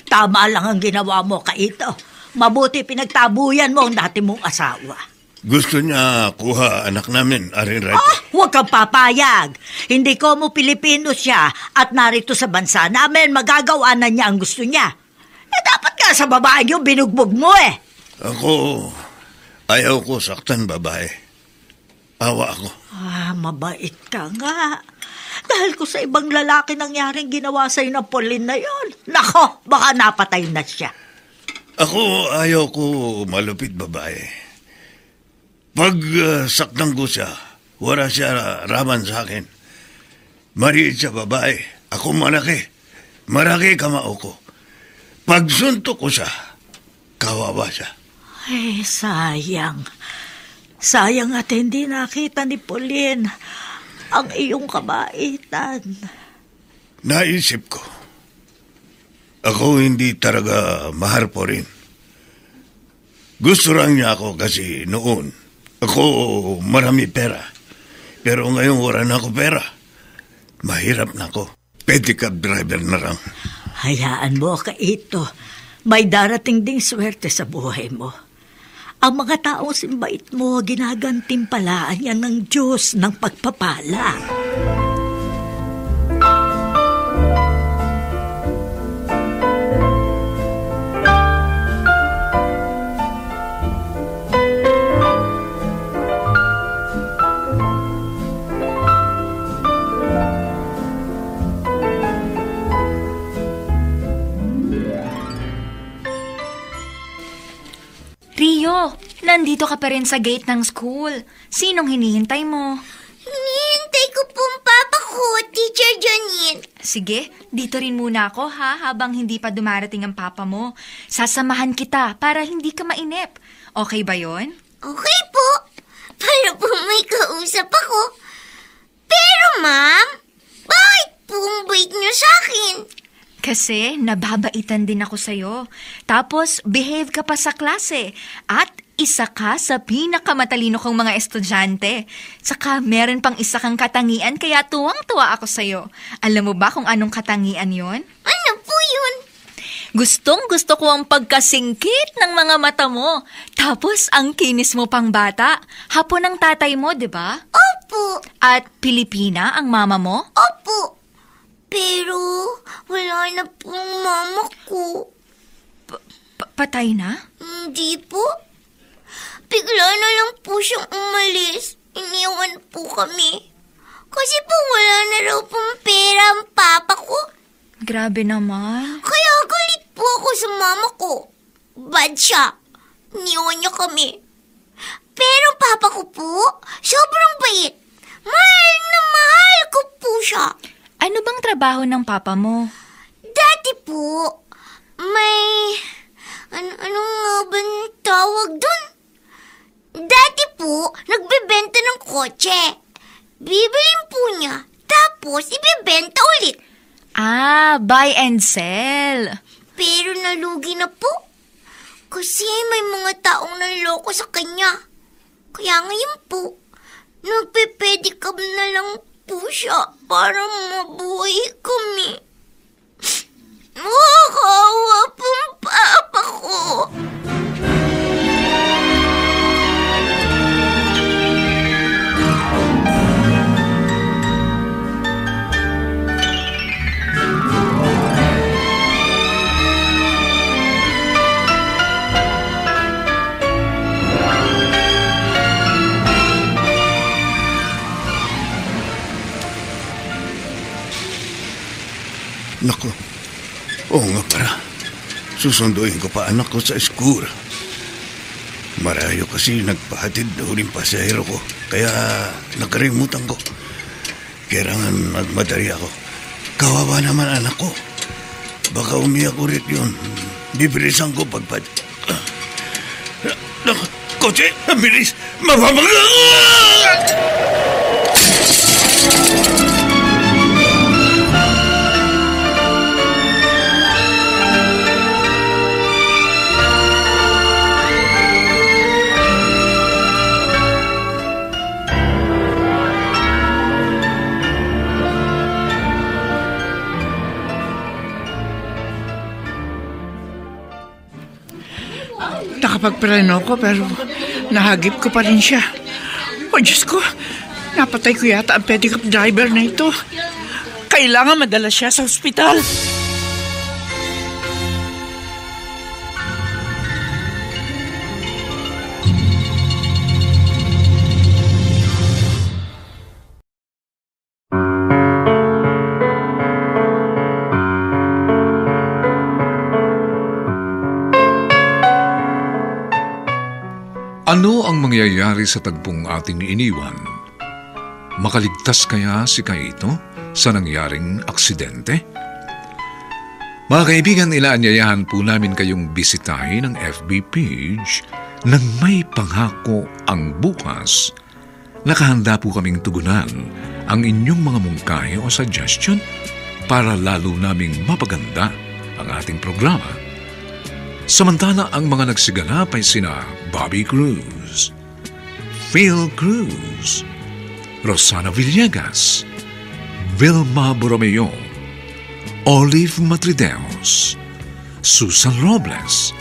Tama lang ang ginawa mo, Kaito. Mabuti pinagtabuyan mo ang dati mong asawa. Gusto niya kuha anak namin, Arin Rat. Huwag kang papayag. Hindi ko mo Pilipino siya at narito sa bansa namin magagawa na niya ang gusto niya. Dapat nga sa babae yung binugbog mo eh. Ako, ayaw ko saktan babae. Awa ako. Mabait ka nga. Dahil ko sa ibang lalaki nangyaring ginawa sa'yo ng Pauline na yon. Nako, baka napatay na siya. Ako, ayaw ko malupit babae. Pag saktan ko siya, wala siya raman sa akin. Mariit siya babae, ako malaki. Maraki kamao ko. Pag suntok ko siya, kawawa siya. Ay, sayang. Sayang at hindi nakita ni Pauline ang iyong kabaitan. Naisip ko, ako hindi talaga maharpo rin. Gusto lang niya ako kasi noon, ako marami pera. Pero ngayon wala na ako pera. Mahirap na ako. Pedicab driver na lang. Hayaan mo, Kaito. May darating ding swerte sa buhay mo. Ang mga taong simbait mo, ginagantimpalaan yan ng Diyos ng pagpapala. Rio, nandito ka pa rin sa gate ng school. Sinong hinihintay mo? Hinihintay ko pong papa ko, Teacher Janine. Sige, dito rin muna ako habang hindi pa dumarating ang papa mo. Sasamahan kita para hindi ka mainip. Okay ba yon? Okay po. Para po may kausap ako. Pero ma'am, bakit pong bait niyo sa akin? Kasi nababaitan din ako sa'yo. Tapos, behave ka pa sa klase. At isa ka sa pinakamatalino kong mga estudyante. Saka meron pang isa kang katangian kaya tuwang-tuwa ako sa'yo. Alam mo ba kung anong katangian yon? Ano po yun? Gustong-gusto ko ang pagkasingkit ng mga mata mo. Tapos, ang kinis mo pang bata. Hapon ang tatay mo, di ba? Opo. At Pilipina ang mama mo? Opo. Pero wala na pong mama ko. Patay na? Hindi po. Bigla na lang po siyang umalis. Iniwan po kami. Kasi po wala na raw pong pera ang papa ko. Grabe naman. Kaya galit po ako sa mama ko. Bad siya. Iniwan niya kami. Pero papa ko po, sobrang bait. Mahal na mahal ko po siya. Ano bang trabaho ng papa mo? Dati po, may... Ano nga bang tawag dun? Dati po, nagbebenta ng kotse. Bibilin po niya, tapos ibebenta ulit. Buy and sell. Pero nalugi na po. Kasi may mga taong naloko sa kanya. Kaya ngayon po, nagpe-pedicab na lang po siya para mabuhay kami. Nakakawa pong papa ko. Naku, oo nga para. Susunduin ko pa anak ko sa school. Marayo kasi nagpahatid na huling pasahero ko. Kaya nakarimutan ko. Kailangan magmadali ako. Kawawa naman anak ko. Baka umiyak ulit yun. Bibilisan ko pagpad. Naku, kotse, bilis! Mapapagod! Nakapagpreno ko pero nahagip ko pa rin siya. O Diyos ko, napatay ko yata ang pedicab driver na ito. Kailangan madala siya sa ospital. Ano ang mangyayari sa tagpong ating iniwan? Makaligtas kaya si Kaito sa nangyaring aksidente? Mga kaibigan, inaanyayahan po namin kayong bisitahin ang FB page ng May Pangako ang Bukas. Nakahanda po kaming tugunan ang inyong mga mungkahi o suggestion para lalo naming mapaganda ang ating programa. Samantala, ang mga nagsiganap ay sina Bobby Cruz, Phil Cruz, Rosana Villegas, Vilma Borromeo, Olive Matrideos, Susan Robles,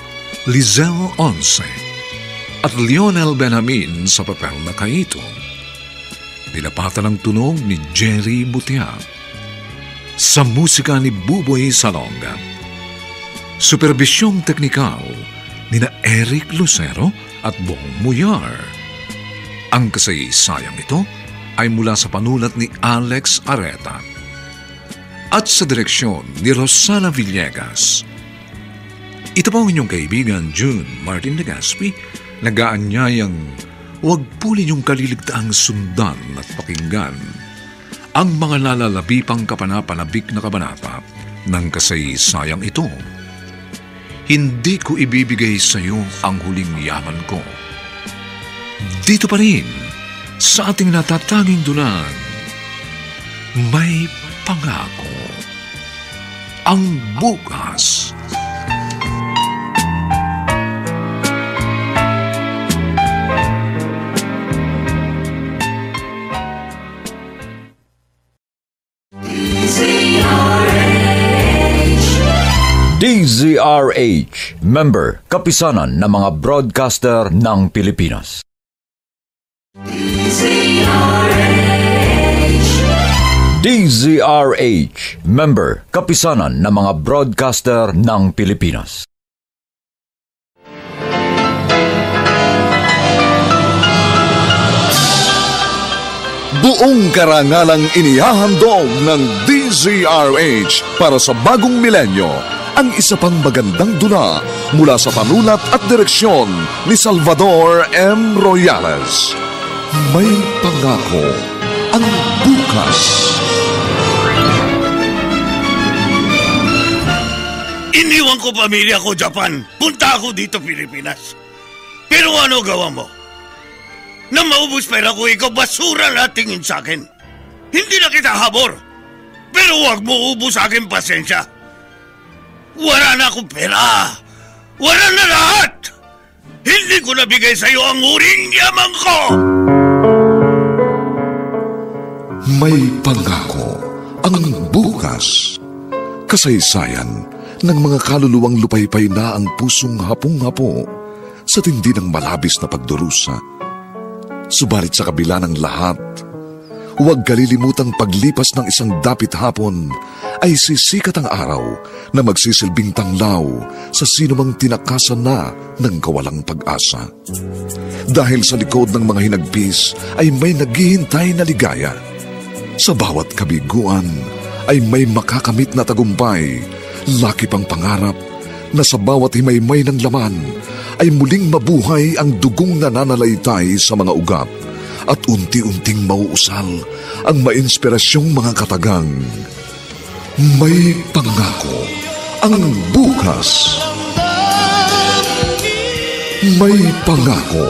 Lizelle Once, at Lionel Benjamin sa papel na Kaito. Nilapatan ang tunog ni Jerry Butia. Sa musika ni Buboy Salonga. Superbisyong teknikal ni na Eric Lucero at Bong Muyar. Ang kasaysayang ito ay mula sa panulat ni Alex Areta at sa direksyon ni Rosana Villegas. Ito po ang inyong kaibigan June Martin Legaspi, nag-aanyayang huwag po ninyong kaliligtaang sundan at pakinggan ang mga nalalabipang kapanapanabik na kabanata ng kasaysayang ito. Hindi ko ibibigay sa iyo ang huling yaman ko. Dito pa rin, sa ating natatanging dulang, may pangako ang bukas. DZRH, member, kapisanan ng mga broadcaster ng Pilipinas. DZRH, member, kapisanan ng mga broadcaster ng Pilipinas. Buong karangalang inihahandog ng DZRH para sa bagong milenyo ang isa pang magandang dula mula sa panulat at direksyon ni Salvador M. Royales. May pangako ang bukas. Iniwan ko pamilya ko, Japan. Punta ako dito, Pilipinas. Pero ano gawa mo? Na maubos pera ko, ikaw basura na tingin sa akin. Hindi na kita habor. Pero huwag mo ubos sa akin pasensya. Wala na akong pera. Wala na lahat. Hindi ko nabigay sa iyo ang huling yaman ko. May pangako ang bukas. Kasaysayan ng mga kaluluwang lupaypay na ang pusong hapong-hapo sa tindi ng malabis na pagdurusa. Subalit sa kabila ng lahat, huwag kalilimutang paglipas ng isang dapit hapon ay sisikat ang araw na magsisilbing tanglaw sa sinumang tinakasan na ng kawalang pag-asa. Dahil sa likod ng mga hinagpis ay may naghihintay na ligaya. Sa bawat kabiguan ay may makakamit na tagumpay, laki pang pangarap na sa bawat himaymay ng laman ay muling mabuhay ang dugong nananalaytay sa mga ugat at unti-unting mauusal ang mainspirasyong mga katagang. May pangako ang bukas. May pangako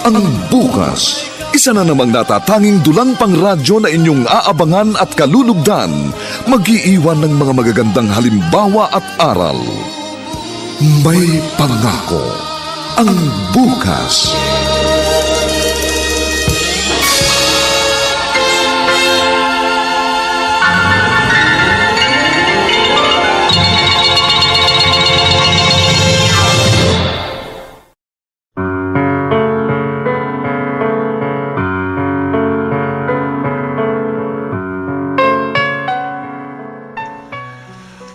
ang bukas. Isa na namang natatanging dulang pangradyo na inyong aabangan at kalulugdan, mag-iiwan ng mga magagandang halimbawa at aral. May pangako ang bukas.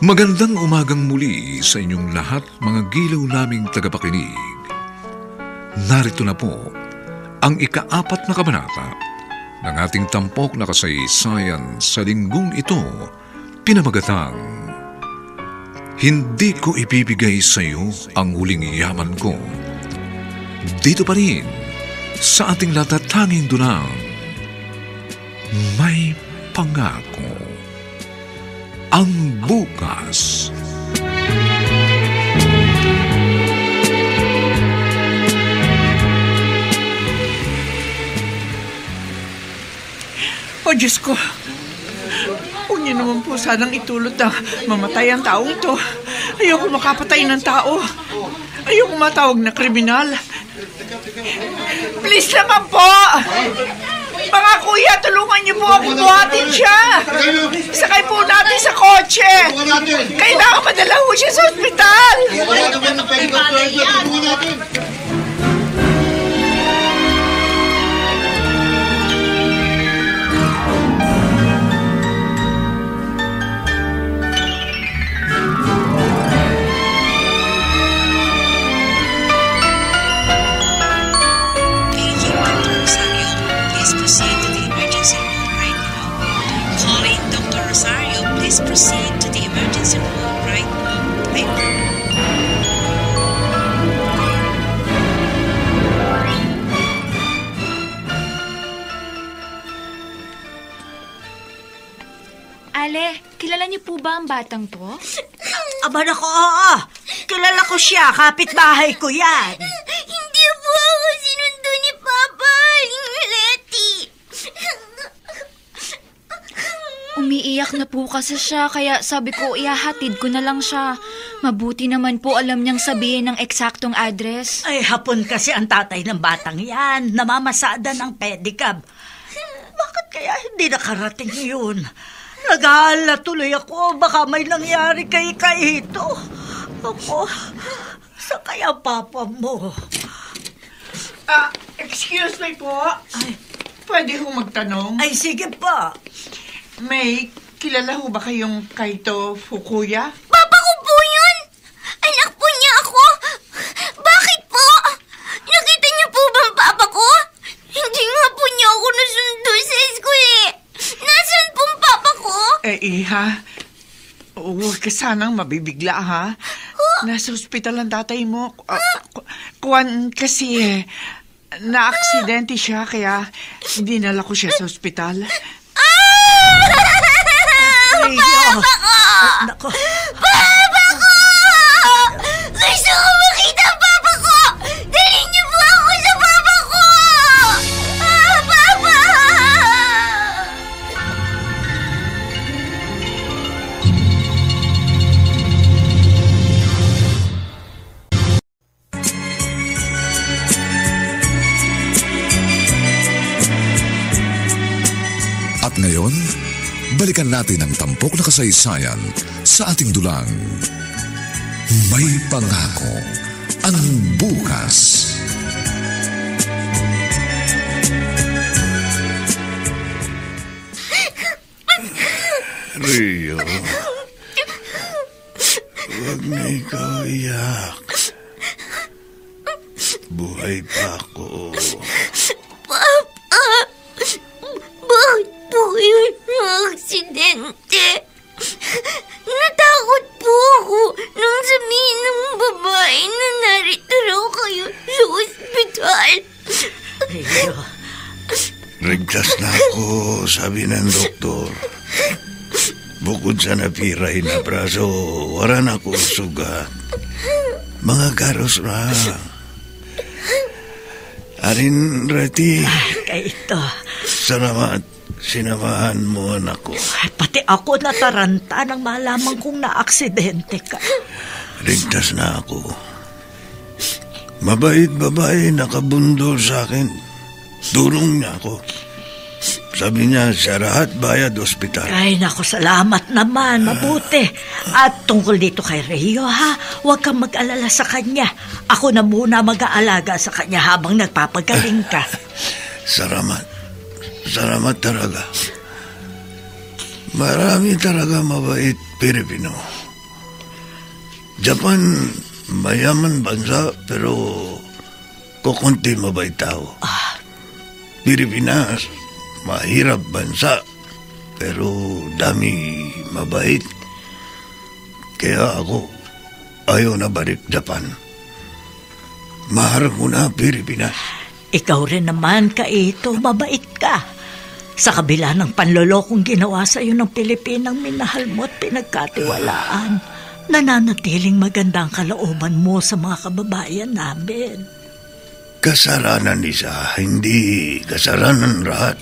Magandang umagang muli sa inyong lahat, mga gilaw naming tagapakinig. Narito na po ang ika-4 na kabanata ng ating tampok na kasaysayan sa linggong ito, pinamagatang Hindi ko ibibigay sa iyo ang huling yaman ko. Dito pa rin sa ating natatanging dunang may pangako ang bukas. O Diyos ko, huwag niyo naman po sanang itulot na mamatay ang taong ito. Ayoko makapatay ng tao. Ayoko matawag na kriminal. Please naman po! Mga kuya, tulungan niyo po ako buhatin siya. Sakay po natin sa kotse. Kailangan madala ho siya sa ospital. Please proceed to the emergency room right now. Thank you. Ale, kilala niyo po ba ang batang to? Aba nako, oo. Kilala ko siya. Kapitbahay ko yan. Hindi po ako sinundo ni Papa, Aling Letty. Umiiyak na po kasi siya, kaya sabi ko ihahatid ko na lang siya. Mabuti naman po alam niyang sabihin ng eksaktong address. Ay, hapon kasi ang tatay ng batang yan. Namamasada ng pedicab. Bakit kaya hindi nakarating yun? Nag-aalala tuloy ako. Baka may nangyari kay Kaito. Ako, sa kaya papa mo? Excuse me po. Ay, pwede ho magtanong? Ay, sige pa. May kilala ho ba kayong Kaito Fukuya? Papa ko po yun! Anak po niya ako! Bakit po? Nakita niyo po ba ang papa ko? Hindi nga po niya ako nasundo sa school eh. Nasaan po ang papa ko? Iha, huwag ka sanang mabibigla ha. Nasa ospital ang tatay mo. Kuwan kasi na-aksidente siya kaya dinala ko siya sa ospital. Papa ko! Nako. Papa ko! Gusto ko makita ang papa ko! Dalhin niyo po ako sa papa ko! Papa! At ngayon, balikan natin ang tampok na kasaysayan sa ating dulang. May pangako ang bukas. Rio, huwag na ikaw iyak. Buhay pa ako. Papa! Bakit po kayo na-aksidente? Natakot po ako nang sabihin ng babae na narito raw kayo sa ospital. Rio. Ligtas na ako, sabi ng doktor. Bukod sa napiray na braso, wala na ako sugat. Mga garos na. Arin, Reti. Kaito. Salamat. Sinamahan mo anak ko. Pati ako nataranta nang malaman kong na-aksidente ka. Ligtas na ako. Mabait babae nakabundol sa akin. Tulong niya ako. Sabi niya, sa lahat bayad ospital. Ay, naku, salamat naman. Mabuti. At tungkol dito kay Rio, ha? Huwag kang mag-alala sa kanya. Ako na muna mag-aalaga sa kanya habang nagpapagaling ka. Salamat. Salamat talaga. Marami talaga mabait Pilipino. Japan, mayaman bansa, pero kukunti mabait tao. Pilipinas, mahirap bansa, pero dami mabait. Kaya ako, ayaw na balik Japan. Mahal ko na Pilipinas. Ikaw rin naman, Kaito, mabait ka. Sa kabila ng panlolokong ginawa sa iyo ng Pilipinang minahal mo at pinagkatiwalaan, nananatiling magandang kalooban mo sa mga kababayan namin. Kasalanan isa, hindi kasalanan lahat.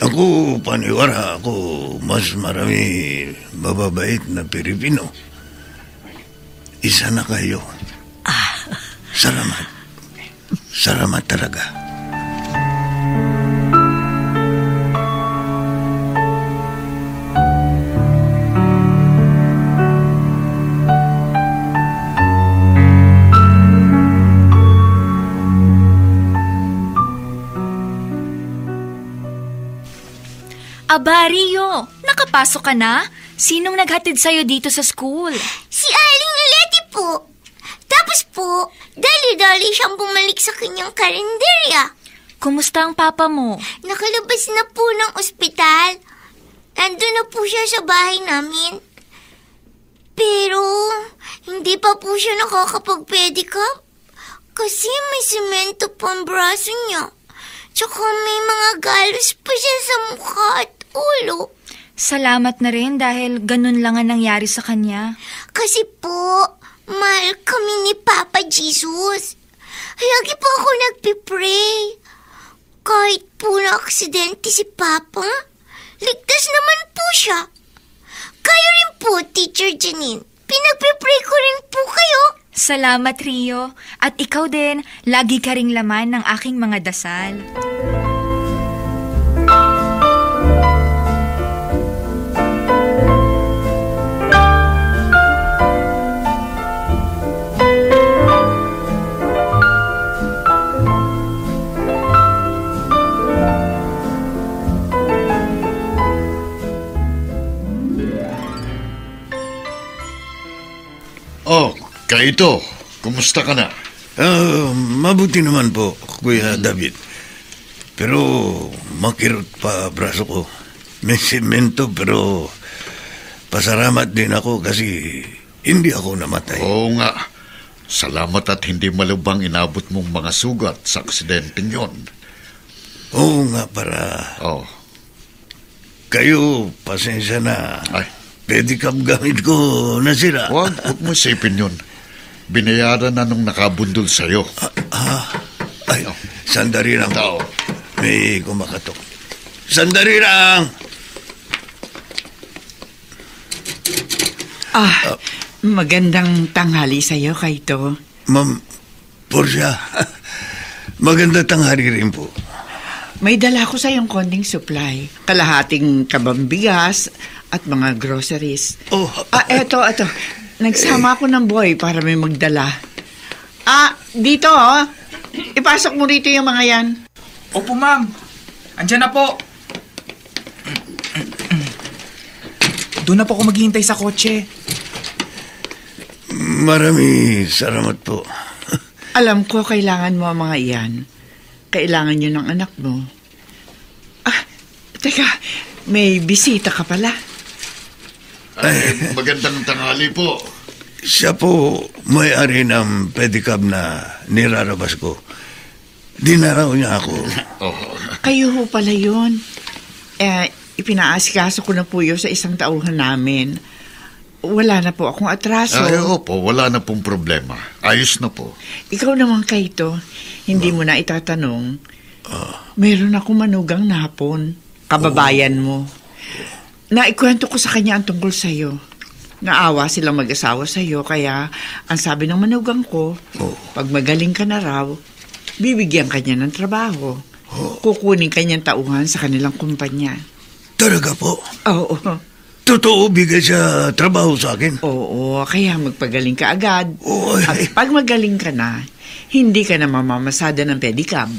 Ako, paniwara ako, mas marami mababait na Pilipino. Isa na kayo. Salamat. Salamat talaga. Aba, Rio, nakapasok ka na? Sinong naghatid sa'yo dito sa school? Si Aling Leti po. Tapos po, dali-dali siyang bumalik sa kanyang karinderya. Kumusta ang papa mo? Nakalabas na po ng ospital. Nandun na po siya sa bahay namin. Pero, hindi pa po siya nakakapag-pedicab. Kasi may semento po ang braso niya. Tsaka may mga galos pa siya sa mukha at ulo. Salamat na rin dahil ganun lang ang nangyari sa kanya. Kasi po, mahal kami ni Papa Jesus. Lagi po ako nagpipray. Kahit po na-aksidente si Papa, ligtas naman po siya. Kayo rin po, Teacher Janine. Pinagpipray ko rin po kayo. Salamat, Rio. At ikaw din, lagi ka ring laman ng aking mga dasal. Oh, Kaito, kumusta ka na? Mabuti naman po, Kuya David. Pero makirot pa braso ko. May semento pero pasalamat din ako kasi hindi ako namatay. Oo nga. Salamat at hindi malubhang inabot mong mga sugat sa aksidenteng yon. Oo nga para. Oh. Kayo, pasensya na. Ay. Pedicab gamit ko nasira. Huwag mo isipin yun. Binayaran na nung nakabundol sa'yo. Ay, sandali lang. May kumakatok. Sandali lang! Magandang tanghali sa'yo, Kaito. Ma'am, Portia, magandang tanghali rin po. May dala ko sa'yong konting supply. Kalahating kabambigas at mga groceries. Eto. Nagsama ako ng boy para may magdala. Dito, ipasok mo rito yung mga yan. Opo, ma'am. Andyan na po. Doon na po ako maghihintay sa kotse. Marami salamat po. Alam ko, kailangan mo ang mga iyan. Kailangan nyo ng anak mo. Teka, may bisita ka pala. Magandang tanghali po. Siya po may-ari ng pedicab na nirarabas ko. Dinaraw niya ako. Kayo ho pala yun. Ipinaasikaso ko na po yun sa isang tauhan namin. Wala na po akong atraso. Opo, wala na pong problema. Ayos na po. Ikaw naman, Kaito, hindi mo na itatanong. Meron akong manugang na hapon. Kababayan mo. Naikwento ko sa kanya ang tungkol sa'yo. Naawa silang mag-asawa sa'yo, kaya ang sabi ng manugang ko, pag magaling ka na raw, bibigyan ka niya ng trabaho. Kukunin ka niyang tauhan sa kanilang kumpanya. Talaga po? Oo. Totoo, bigay siya trabaho sa akin? Oo, kaya magpagaling ka agad. At pag magaling ka na, hindi ka na mamamasada ng pedicab.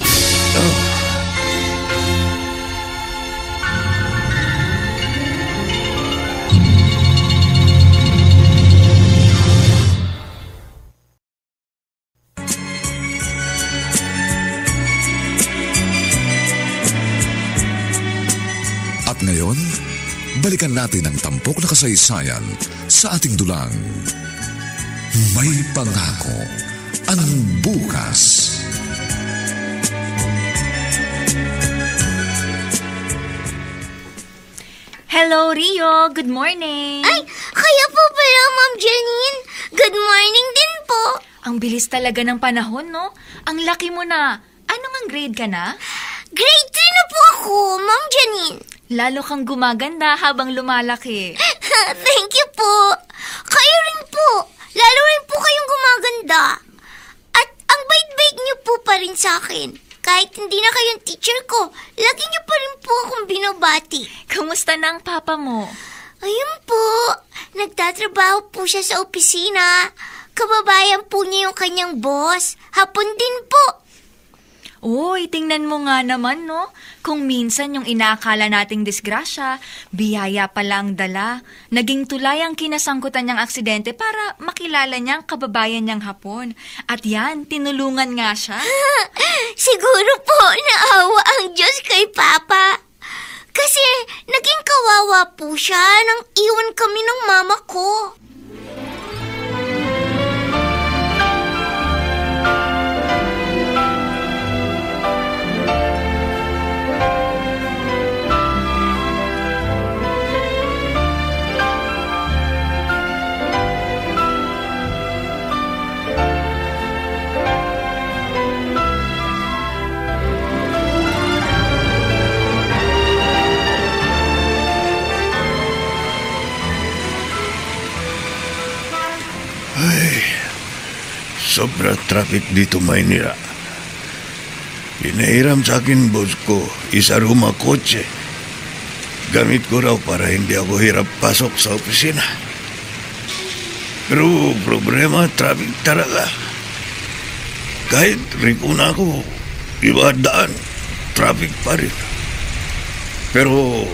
Ngayon, balikan natin ang tampok na kasaysayan sa ating dulang. May pangako ang bukas. Hello, Rio. Good morning. Ay, kaya po pala, Ma'am Janine. Good morning din po. Ang bilis talaga ng panahon, no? Ang laki mo na. Anong ang grade ka na? Grade 3 na po ako, Ma'am Janine. Lalo kang gumaganda habang lumalaki. Thank you po. Kayo rin po. Lalo rin po kayong gumaganda. At ang bait-bait niyo po pa rin sa akin. Kahit hindi na kayong teacher ko, lagi niyo pa rin po akong binabati. Kamusta na ang papa mo? Ayun po. Nagtatrabaho po siya sa opisina. Kababayan po niya yung kanyang boss. Hapon din po. Uy, tingnan mo nga naman, no? Kung minsan yung inaakala nating disgrasya, biyaya pala ang dala. Naging tulay ang kinasangkutan niyang aksidente para makilala niyang kababayan niyang Hapon. At yan, tinulungan nga siya. Siguro po naawa ang Diyos kay Papa. Kasi naging kawawa po siya nang iwan kami ng mama ko. Sobra traffic dito, Maynila. Pinahiram sa akin, boss ko, isa ruma kotse. Gamit ko raw para hindi ako hirap pasok sa opisina. Pero problema, traffic talaga. Kahit riko na ako, iba daan, traffic pa rin. Pero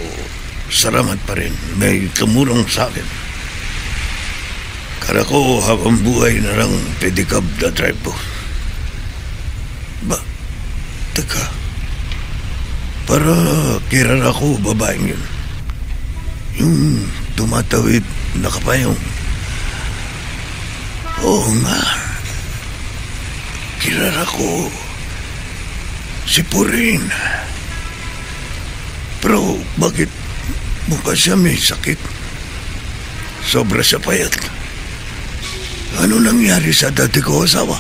salamat pa rin, may tumulong sa akin. Kala ko habang buhay na lang pedicab na drive ko. Teka. Para kilala ko babaeng yun. Yung tumatawid nakapayong. Oo nga. Kilala ko si Purin. Pero bakit mukha siya may sakit? Sobra sa payat. Ano nangyari sa dati ko asawa?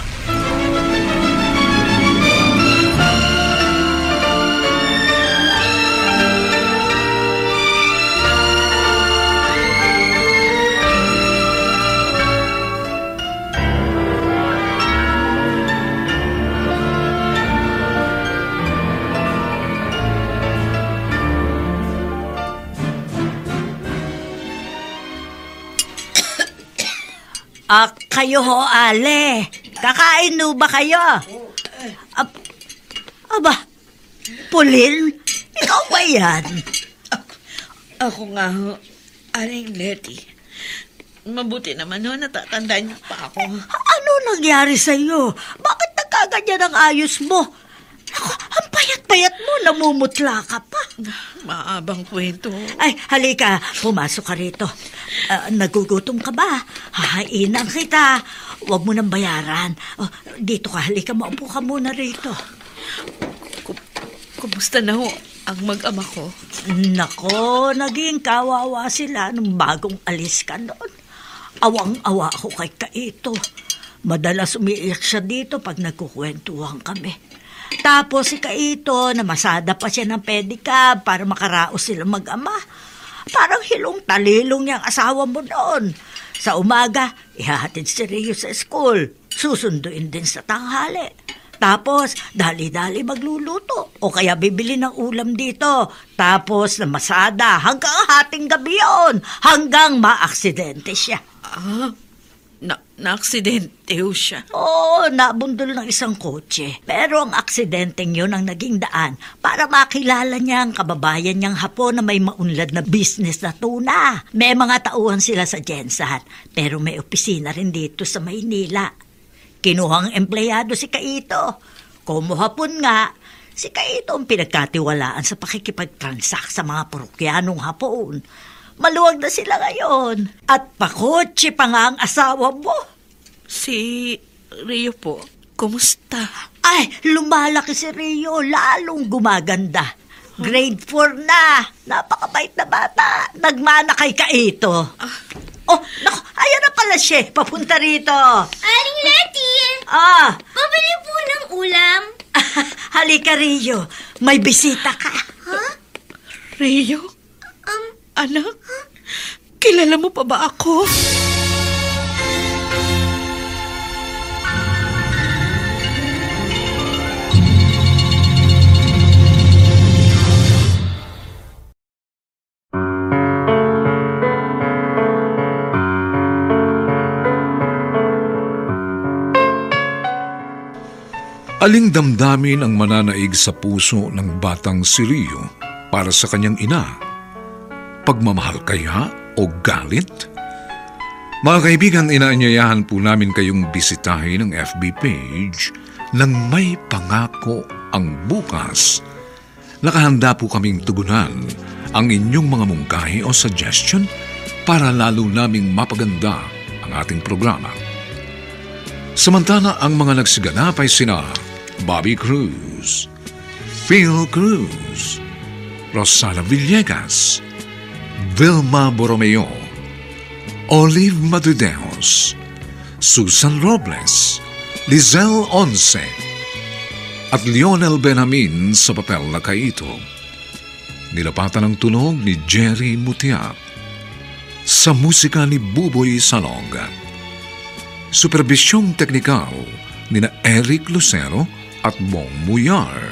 Kayo ho, Ale. Kakain no ba kayo? Aba, Pauline, ikaw ba yan? Ako nga ho, Aling Letty. Mabuti naman ho, natatandaan niyo pa ako. Ano nangyari sa'yo? Bakit nagkaganyan ang ayos mo? Ako, ang payat-payat mo, namumutla ka pa. Maabang kwento. Ay, halika, pumasok ka rito. Nagugutom ka ba? Hahainan kita. Huwag mo nang bayaran. Dito ka, halika, maupo ka muna rito. Kumusta na ho ang mag-ama ko? Nako, naging kawawa sila nung bagong alis ka noon. Awang-awa ako kay Kaito. Madalas umiiyak siya dito pag nagkukwentuhan kami. Tapos si Kaito, namasada pa siya ng pedicab para makaraos sila mag-ama. Parang hilong talilong niyang asawa mo noon. Sa umaga, ihahatid si Rio sa school. Susunduin din sa tanghali. Tapos, dali-dali magluluto. O kaya bibili ng ulam dito. Tapos, namasada hanggang hating gabi yun. Hanggang maaksidente siya. Na-aksidente ho siya? Oo, nabundol ng isang kotse. Pero ang aksidenteng yun ang naging daan para makilala niya ang kababayan niyang Hapon na may maunlad na business na tuna. May mga tauhan sila sa Gensan, pero may opisina rin dito sa Maynila. Kinuhang empleyado si Kaito. Como Hapon nga, si Kaito ang pinagkatiwalaan sa pakikipagtransak sa mga parokyanong Hapon. Maluwag na sila ngayon. At pakotse pa nga ang asawa mo. Si Rio po, kumusta? Ay, lumalaki si Rio, lalong gumaganda. Grade 4 na. Napakabait na bata. Nagmana kay Kaito. Oh, naku, ayan na pala siya. Papunta rito. Aling Letty! Pabili po ng ulam. Halika, Rio. May bisita ka. Rio? Anak? Kilala mo pa ba ako? Aling damdamin ang mananaig sa puso ng batang si Rio para sa kanyang ina? Pagmamahal kaya o galit? Mga kaibigan, inaanyayahan po namin kayong bisitahin ang FB page ng May Pangako ang Bukas. Nakahanda po kaming tugunan ang inyong mga mungkahi o suggestion para lalo naming mapaganda ang ating programa. Samantala, ang mga nagsiganap ay sina Bobby Cruz, Phil Cruz, Rosana Villegas, Vilma Borromeo, Olive Madrideos, Susan Robles, Lizelle Once, at Lionel Benjamin sa papel na Kaito. Nilapatan ang tunog ni Jerry Mutia. Sa musika ni Buboy Salong. Superbisyong teknikal ni na Eric Lucero at Bong Muyar.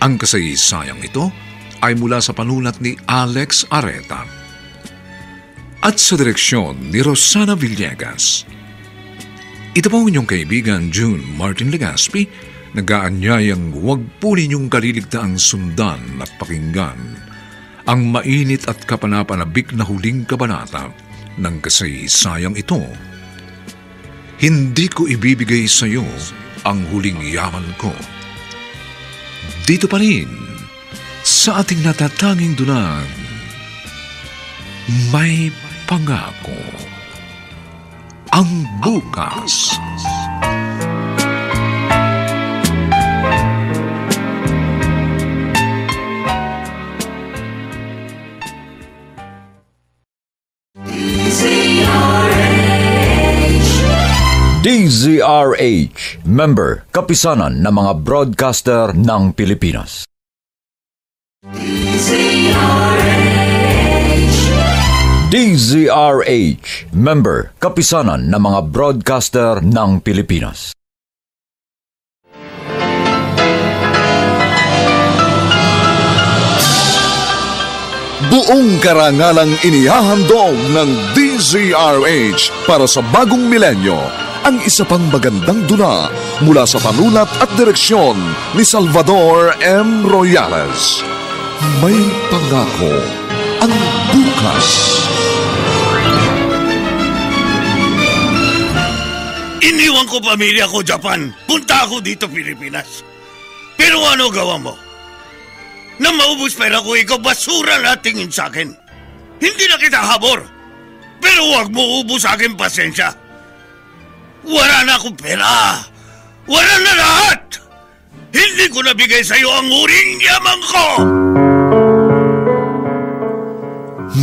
Ang kasaysayang ito ay mula sa panulat ni Alex Areta at sa direksyon ni Rosana Villegas. Ito po ang inyong kaibigan June Martin Legaspi, nag-aanyayang huwag po ninyong kaliligtaang sundan at pakinggan ang mainit at kapanapanabik na huling kabanata ng kasaysayang ito. Hindi ko ibibigay sa iyo ang huling yaman ko. Dito pa rin, sa ating natatanging dunang, May Pangako ang Bukas. DZRH, member, kapisanan ng mga broadcaster ng Pilipinas. DZRH, member, kapisanan ng mga broadcaster ng Pilipinas. Buong karangalang inihahandog ng DZRH para sa bagong milenyo ang isa pang magandang dula mula sa panulat at direksyon ni Salvador M. Royales. May Pangako ang Bukas. Iniwan ko pamilya ko, Japan. Punta ako dito, Pilipinas. Pero ano gawa mo? Na maubos pera ko, ikaw basura na tingin sa akin. Hindi na kita habor. Pero huwag mo ubos sa akin pasensya. Wala na akong pera. Wala na lahat. Hindi ko nabigay sa iyo ang huling yaman ko.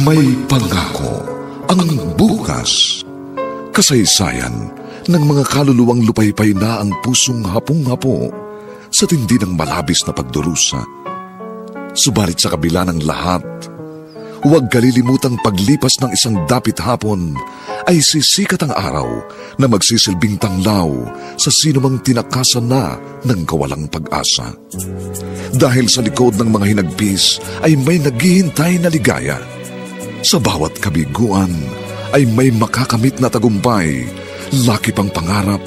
May Pangako ang Bukas. Kasaysayan ng mga kaluluwang lupaypay na ang pusong hapong-hapo sa tindi ng malabis na pagdurusa. Subalit sa kabila ng lahat, huwag kalilimutang paglipas ng isang dapit hapon ay sisikat ang araw na magsisilbing tanglaw sa sinumang tinakasan na ng kawalang pag-asa. Dahil sa likod ng mga hinagpis ay may naghihintay na ligaya. Sa bawat kabiguan ay may makakamit na tagumpay, laki pang pangarap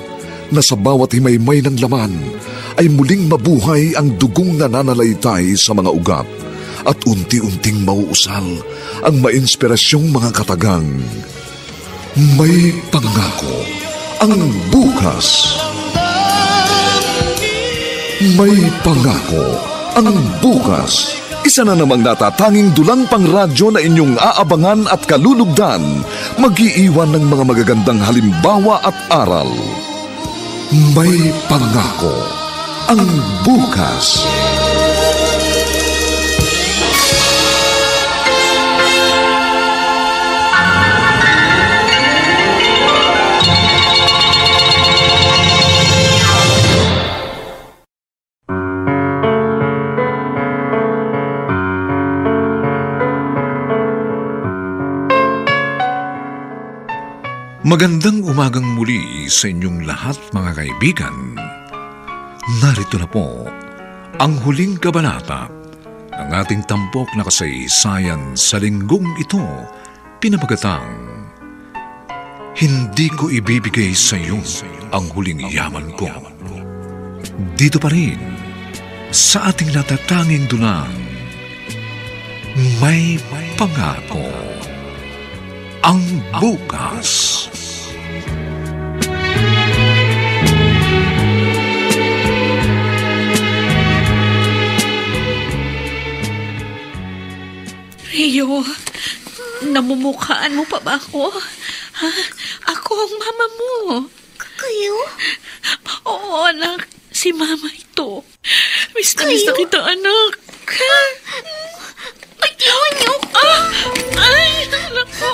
na sa bawat himaymay ng laman ay muling mabuhay ang dugong nananalaytay sa mga ugat at unti-unting mauusal ang mainspirasyong mga katagang. May Pangako ang Bukas. May Pangako ang Bukas. Isa na namang natatanging dulang pangradyo na inyong aabangan at kalulugdan, mag-iiwan ng mga magagandang halimbawa at aral. May Pangako ang Bukas. Magandang umagang muli sa inyong lahat, mga kaibigan. Narito na po ang huling kabanata ng ating tampok na kasaysayan sa linggong ito, pinamagatang Hindi ko ibibigay sa iyo ang huling yaman ko. Dito pa rin sa ating natatanging dunang May Pangako, ang bukas. Rio, namumukhaan mo pa ba ako? Ha? Ako ang mama mo. Kayo? Oo, anak. Si mama ito. Miss na miss na kita, anak. Iwan niyo ko. Ay, anak ko.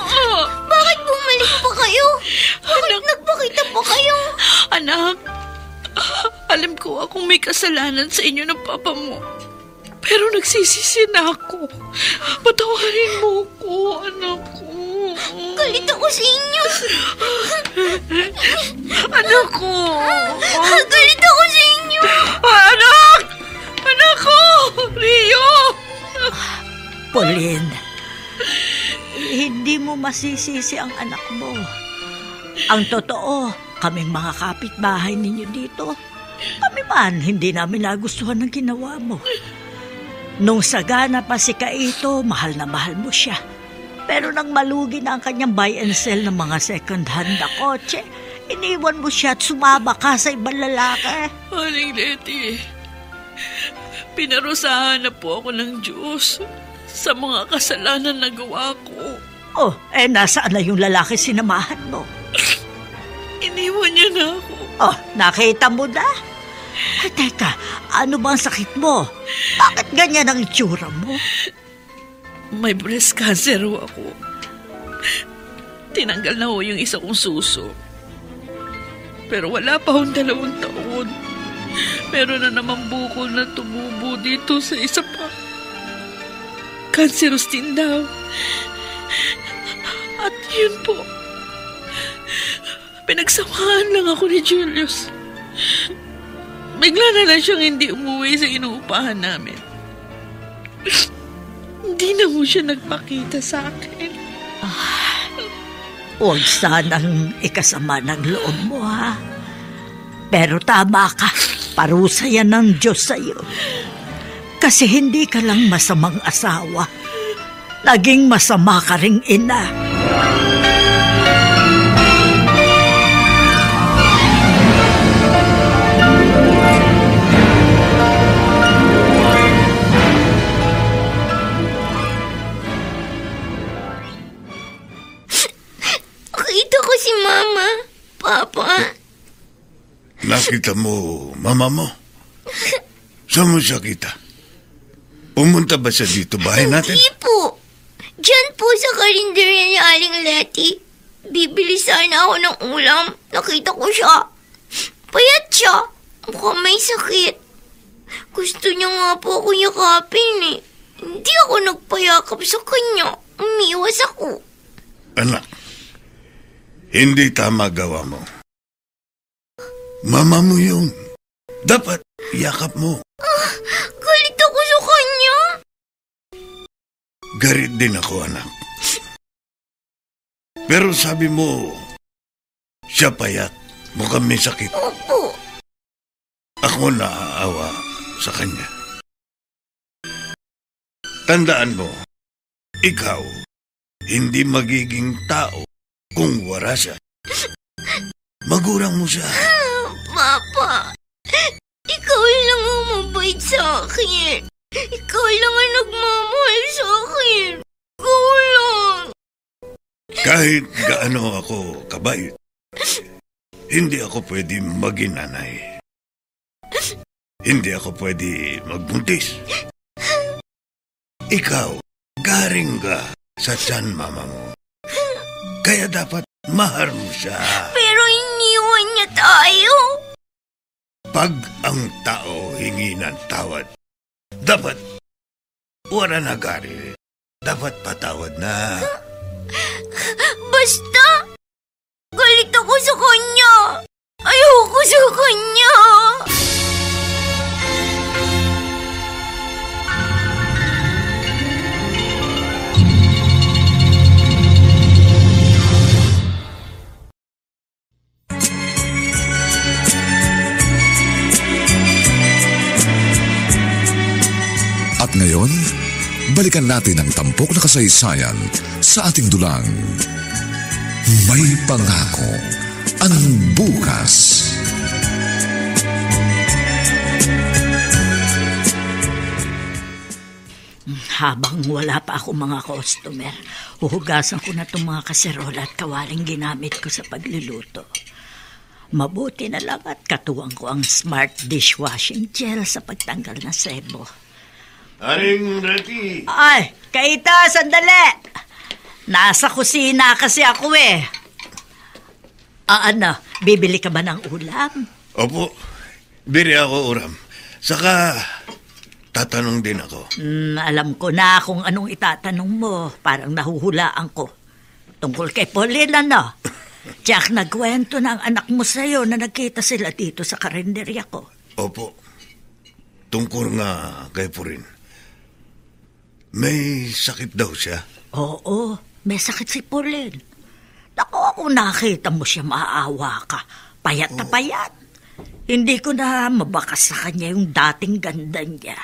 Bakit bumalik pa kayo? Bakit nagpakita pa kayo? Anak, alam ko akong may kasalanan sa inyo ng papa mo. Pero nagsisisi na ako. Patawarin mo ko, anak ko. Galit ako sa inyo. Anak ko. Galit ako sa inyo. Anak! Anak ko! Rio! Pauline, hindi mo masisisi ang anak mo. Ang totoo, kaming mga kapitbahay ninyo dito, kami man hindi namin nagustuhan ng ginawa mo. Nung sagana pa si Kaito, mahal na mahal mo siya. Pero nang malugi na ang kanyang buy and sell ng mga second-hand na kotse, iniwan mo siya at sumaba ka sa ibang lalaki. Aling Leti, pinarusahan na po ako ng Diyos sa mga kasalanan na gawa ko. Oh, nasaan na yung lalaki sinamahan mo? Iniwan niya na ako. Oh, nakita mo na? Ay, teka, ano ba ang sakit mo? Bakit ganyan ang itsura mo? May breast cancer ho ako. Tinanggal na ho yung isa kong suso. Pero wala pa hong 2 taon. Meron na naman bukol na tumubo dito sa isa pa. Cancerous din daw. At yun po, pinagsamahan lang ako ni Julius. Bigla na lang siyang hindi umuwi sa inuupahan namin. Hindi na mo siya nagpakita sa akin. Huwag sanang ikasama ng loob mo, ha? Pero tama ka. Parusa yan ng Diyos sa'yo. Kasi hindi ka lang masamang asawa. Naging masama ka ring ina. Nakita ko si Mama, Papa. Nakita mo, mama mo? Saan mo siya kita? Pumunta ba siya dito, bahay natin? Hindi po. Diyan po sa karinderya ni Aling Leti. Bibili sana ako ng ulam. Nakita ko siya. Payat siya. Mukhang may sakit. Gusto niya nga po ako yakapin eh. Hindi ako nagpayakap sa kanya. Umiwas ako. Anak, hindi tama gawa mo. Mama mo yun. Dapat yakap mo. Galit ako sa kanya. Garit din ako, anak. Pero sabi mo, siya payat. Mukhang may sakit. Opo. Ako naaawa sa kanya. Tandaan mo, ikaw, hindi magiging tao kung wala siya. Magulang mo siya. Papa, ikaw lang ang mabait sa akin. Ikaw lang ang nagmamahal sa akin. Ikaw lang. Kahit gaano ako kabait, hindi ako pwede maging nanay. Hindi ako pwede magbuntis. Ikaw, garing ka sa tiyan mama mo. Kaya dapat mahal mo siya. Pero iniwan niya tayo. Pag ang tao hingi ng tawad, dapat wala na galit. Dapat patawad na. Basta, galit sa kanya! Ayoko sa kanya! At ngayon, balikan natin ang tampok na kasaysayan sa ating dulang. May pangako ang bukas. Habang wala pa ako mga customer, huhugasan ko na itong mga kaserola at kawaling ginamit ko sa pagluluto. Mabuti na lang at katuwang ko ang Smart Dishwashing Gel sa pagtanggal ng sebo. Aring Reti! Ay, Kaita, sandali! Nasa kusina kasi ako eh. Ano, bibili ka ba ng ulam? Opo, bili ako ulam. Saka, tatanong din ako. Alam ko na kung anong itatanong mo. Parang nahuhulaan ko. Tungkol kay Pauline, ano? Jack, nagkwento ng anak mo sa'yo na nagkita sila dito sa karinderya ko. Opo, tungkol nga kay Pauline. May sakit daw siya. Oo, may sakit si Pauline. Naku, kung nakita mo siya, maawa ka. Payat na payat. Hindi ko na mabakas sa kanya yung dating ganda niya.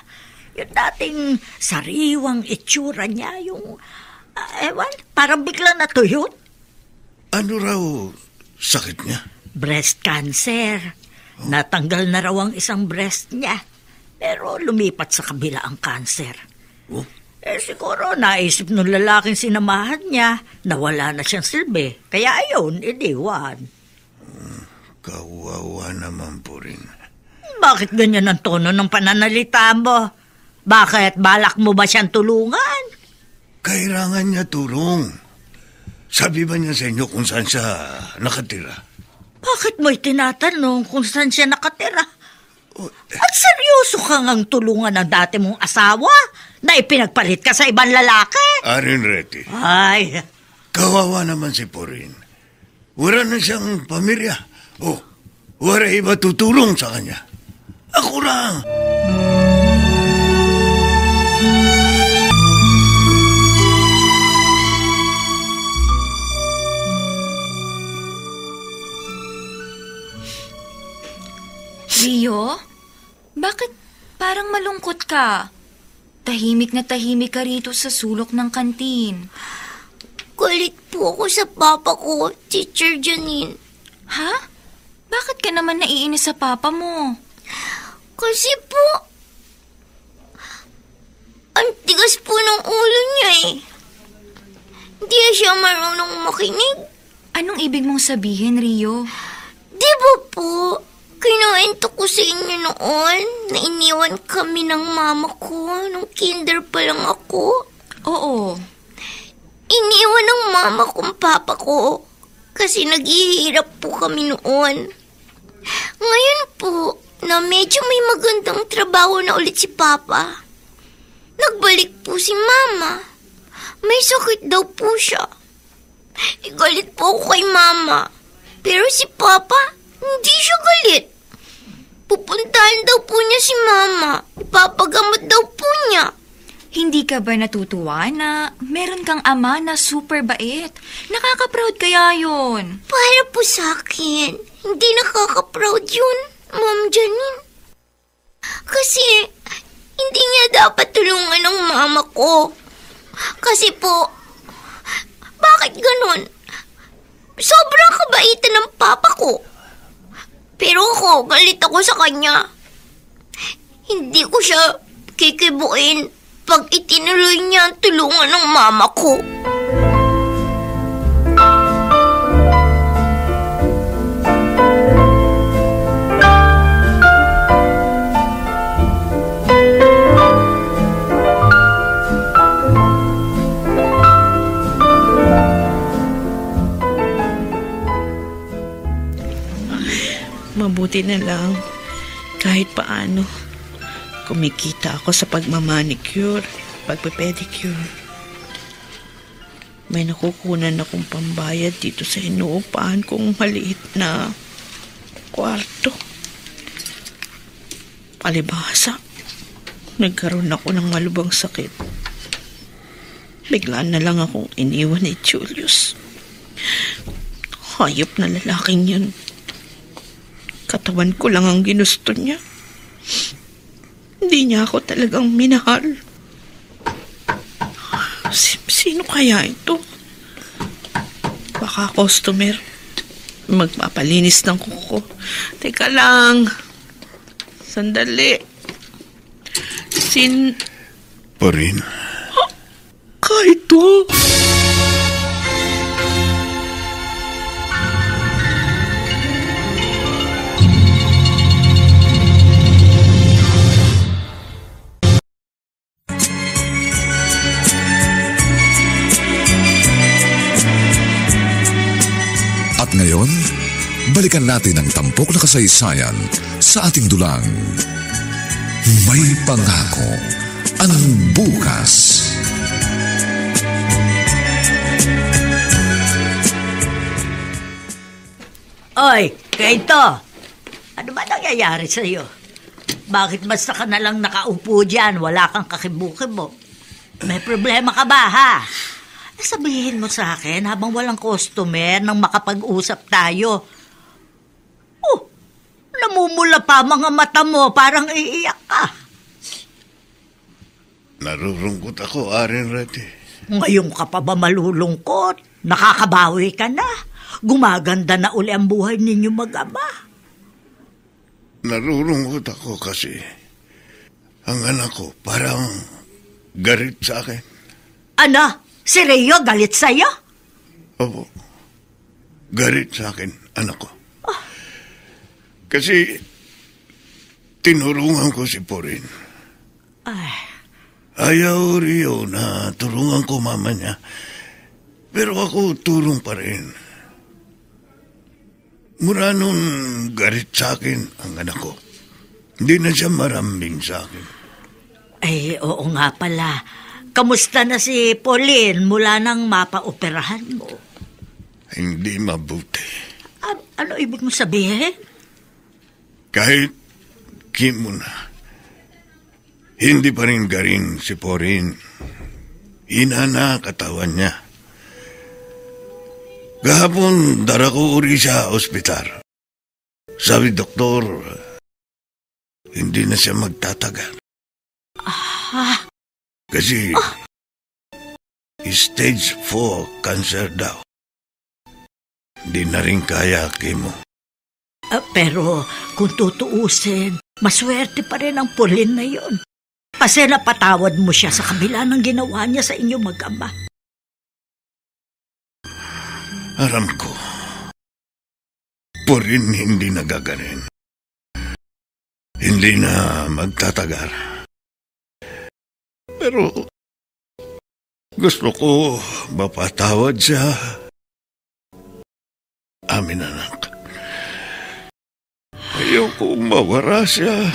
Yung dating sariwang itsura niya. Yung, parang biglang natuyot. Ano raw sakit niya? Breast cancer. Natanggal na raw ang isang breast niya. Pero lumipat sa kabila ang cancer. Oh? Siguro naisip nung lalaking sinamahan niya na wala na siyang silbi. Kaya ayun, iniwan. Kawawa naman po rin. Bakit ganyan ang tono ng pananalita mo? Bakit? Balak mo ba siyang tulungan? Kailangan niya tulong. Sabi ba niya sa inyo kung saan siya nakatira? Bakit mo itinatanong kung saan siya nakatira? At seryoso kang ang tulungan ng dati mong asawa na ipinagpalit ka sa ibang lalaki? Arin Reti. Ay. Kawawa naman si Pauline. Wala na siyang pamilya. Wala iba tutulong sa kanya. Ako lang. Rio, bakit parang malungkot ka? Tahimik na tahimik ka rito sa sulok ng kantin. Galit po ako sa papa ko, Teacher Janine. Ha? Bakit ka naman naiinis sa papa mo? Kasi po, ang tigas po ng ulo niya eh. Hindi siya marunong makinig. Anong ibig mong sabihin, Rio? Di ba po, kinuwento ko sa inyo noon na iniwan kami ng mama ko nung kinder pa lang ako? Oo. Iniwan ng mama kong papa ko kasi naghihirap po kami noon. Ngayon po, na medyo may magandang trabaho na ulit si papa, nagbalik po si mama. May sakit daw po siya. Galit po ako kay mama. Pero si papa, hindi siya galit. Pupuntahan daw po niya si mama. Ipapagamot daw po niya. Hindi ka ba natutuwa na meron kang ama na super bait? Nakaka-proud kaya yun. Para po sa akin, hindi nakaka-proud yun, Ma'am Janine. Kasi, hindi niya dapat tulungan ng mama ko. Kasi po, bakit ganun? Sobrang kabaitan ng papa ko. Pero ako, galit ako sa kanya. Hindi ko siya kikibuin pag itinuloy niya ang tulungan ng mama ko. Mabuti na lang, kahit paano, kumikita ako sa pagmamanicure, pagpapedicure. may nakukunan akong pambayad dito sa inuupahan kong maliit na kwarto. Palibhasa, nagkaroon ako ng malubhang sakit. Biglaan na lang akong iniwan ni Julius. Hayop na lalaking yun. Katawan ko lang ang ginusto niya. Hindi niya ako talagang minahal. Sino kaya ito? Baka customer. Magpapalinis ng kuko. Teka lang. Sandali. Porin. Kaito. At ngayon, balikan natin ang tampok na kasaysayan sa ating dulang. May pangako ang bukas. Oy, Kaito! Ano ba nangyayari sa'yo? Bakit basta ka na lang nakaupo dyan, wala kang kakibukibo? May problema ka ba, ha? Sabihin mo sa akin habang walang customer nang makapag-usap tayo. Oh, namumula pa mga mata mo, parang iiyak ka. Narurungkot ako, Aren Rati. Ngayon ka pa ba malulungkot? Nakakabawi ka na. Gumaganda na uli ang buhay ninyo mag-ama. Narurungkot ako kasi ang anak ko parang galit sa akin. Ano? Si Rio galit sa'yo? Opo. Galit sa akin, anak ko. Kasi tinurungan ko si Porin. Ayaw Rio na tulungan ko mama niya. Pero ako tulong pa rin. Mura nung galit sa akin ang anak ko. Hindi na siya marambing sa akin. Ay, oo nga pala. Kamusta na si Pauline mula nang mapaoperahan mo? Hindi mabuti. Ano ibig mo sabihin? Kahit kimo na, hindi pa rin garing si Pauline. Hina na katawan niya. Gahapon, dara ko uri sa ospital. Sabi doktor, hindi na siya magtatagal. Kasi stage 4 cancer daw. Hindi na rin kaya chemo. Pero kung tutuusin, maswerte pa rin ang Pauline na yon. Kasi napatawad mo siya sa kabila ng ginawa niya sa inyo mag-ama. Aram ko, Pauline hindi nagagaling. Hindi na magtatagal. Pero gusto ko mapatawad siya. Amin, anak. Ayoko mawara siya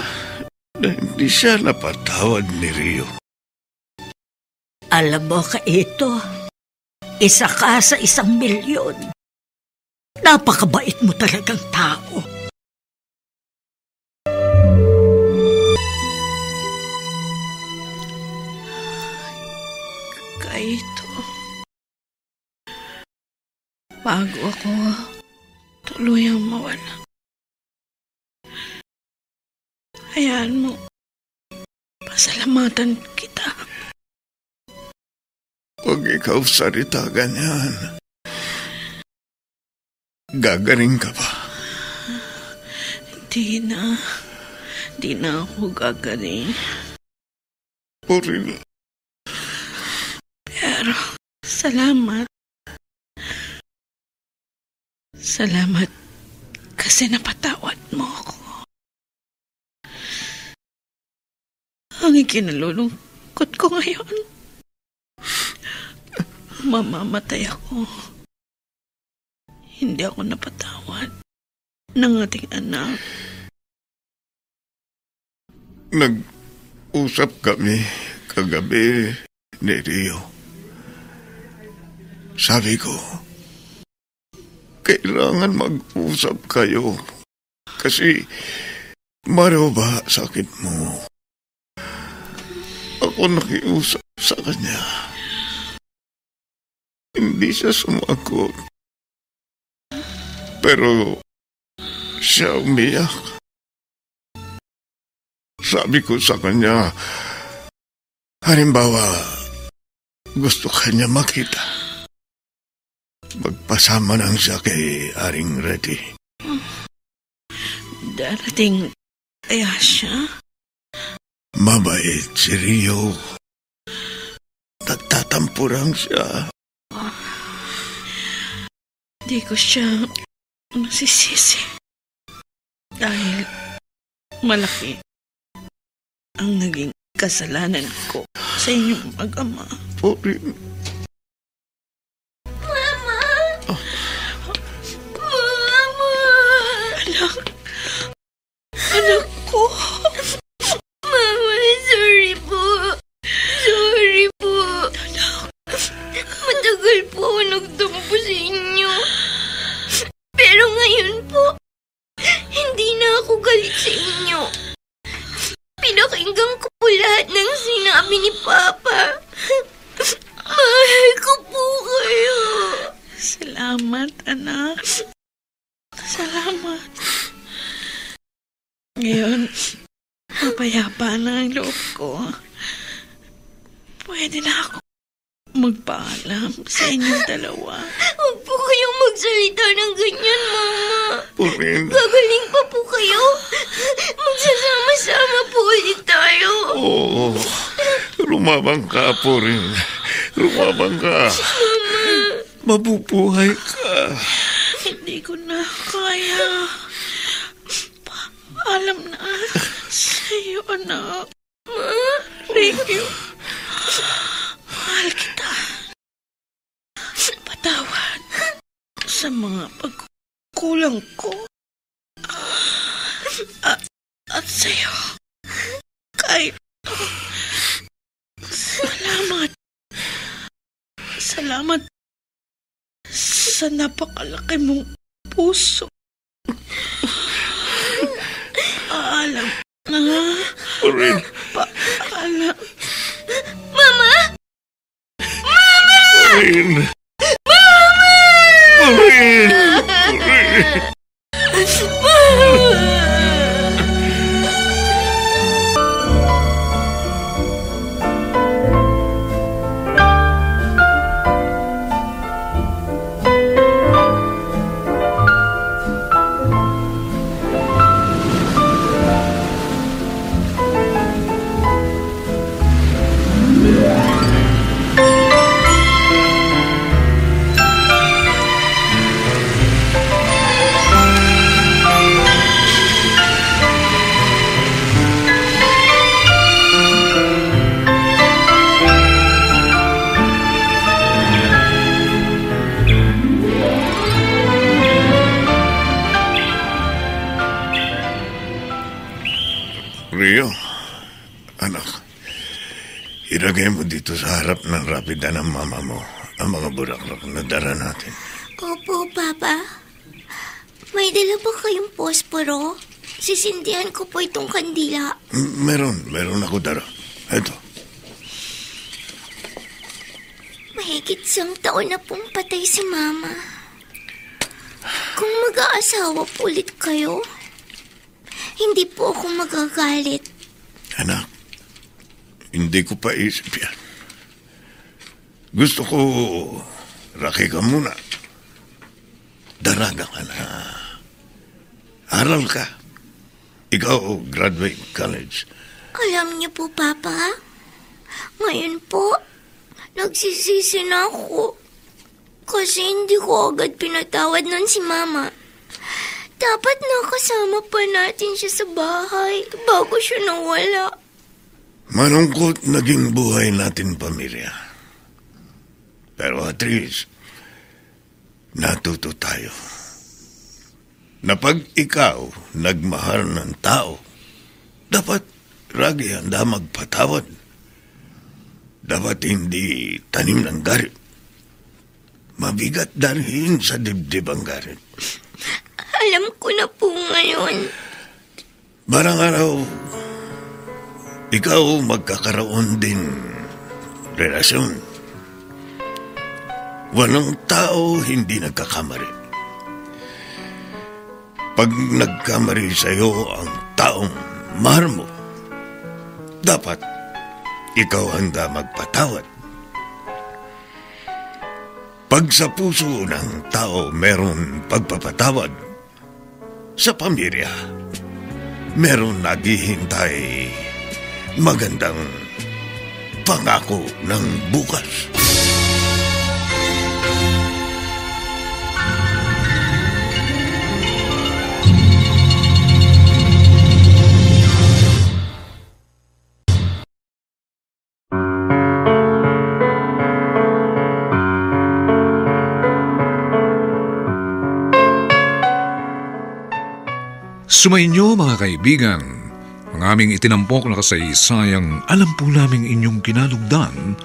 na hindi siya napatawad ni Rio. Alam mo, Kaito, isa ka sa 1,000,000. Napakabait mo talagang tao. Kaito, bago ako tuluyang mawala, hayaan mo, pasalamatan kita. Huwag ikaw salita ganyan. Gagaling ka ba? Di na ako gagaling. Pauline. Pero, salamat. Salamat kasi napatawad mo ako. Ang ikinalulungkot ko ngayon, mamamatay ako. Hindi ako napatawad ng ating anak. Nag-usap kami kagabi ni Rio. Sabi ko, kailangan mag-usap kayo. Kasi maraba sakit mo. Ako nakiusap sa kanya. Hindi siya sumagot. Pero siya umiyak. Sabi ko sa kanya, halimbawa, gusto kanya makita. Magpasama lang siya kay Aring Reddy. Darating kaya siya? Mabait si Rio. Nagtatampo lang siya. Di ko siya masisisi. Dahil malaki ang naging kasalanan ko sa inyong mag-ama. Porin. Mama! Oh. Mama! Anak ko! Mama, sorry po. Sorry po. Matagal po ako nagtampo sa inyo. Pero ngayon po, hindi na ako galit sa inyo. Pinakinggan ko po lahat ng sinabi ni Papa. Mahal ko po kayo. Salamat, anak. Salamat. Ngayon, mapayapa na ang loob ko. Pwede na ako magpaalam sa inyong dalawa. Huwag po kayong magsalita ng ganyan, Mama. Porin. Gagaling pa po kayo. Magsasama-sama po ulit tayo. Oo. Lumabang ka, Porin. Lumabang ka. Mama. Mabubuhay ka. Hindi ko na kaya. Paalam na sa'yo, anak. Ricky, mahal kita. Patawad sa mga pagkulang ko. At sa'yo, kahit salamat. Salamat sa napakalaki mong puso. Paalam na. Porin. Paalam. Mama! Mama! Porin. Mama! Porin. Porin. Rio, anak, ilagay mo dito sa harap ng rapida ng mama mo ang mga bulaklak na dala natin. Opo, Papa. May dala ba kayong posporo? Sisindihan ko po itong kandila. Meron ako dala. Ito. Mahigit 1 taon na pong patay si Mama. Kung mag-aasawa po ulit kayo, hindi po ako magagalit. Anak, hindi ko pa isip yan. Gusto ko, raki ka muna. Daraga ka na. Aral ka. Ikaw, graduate college. Alam niyo po, Papa, ngayon po, nagsisisi na ako. Kasi hindi ko agad pinatawad nun si Mama. Dapat nakasama pa natin siya sa bahay bago siya nawala. Malungkot naging buhay natin, pamilya. Pero at least, natuto tayo. Na pag ikaw nagmahal ng tao, dapat lagi handa magpatawad. Dapat hindi tanim ng galit. Mabigat dalhin sa dibdib ang galit. Alam ko na po ngayon. Barang araw, ikaw magkakaroon din relasyon. Walang tao hindi nagkakamali. Pag nagkamali sa'yo ang taong mahal mo, dapat ikaw handa magpatawad. Pag sa puso ng tao meron pagpapatawad, sa pamilya, meron naghihintay magandang pangako ng bukas. Sumainyo mga kaibigan, ang aming itinampok na kasaysayang alam po naming inyong kinalugdan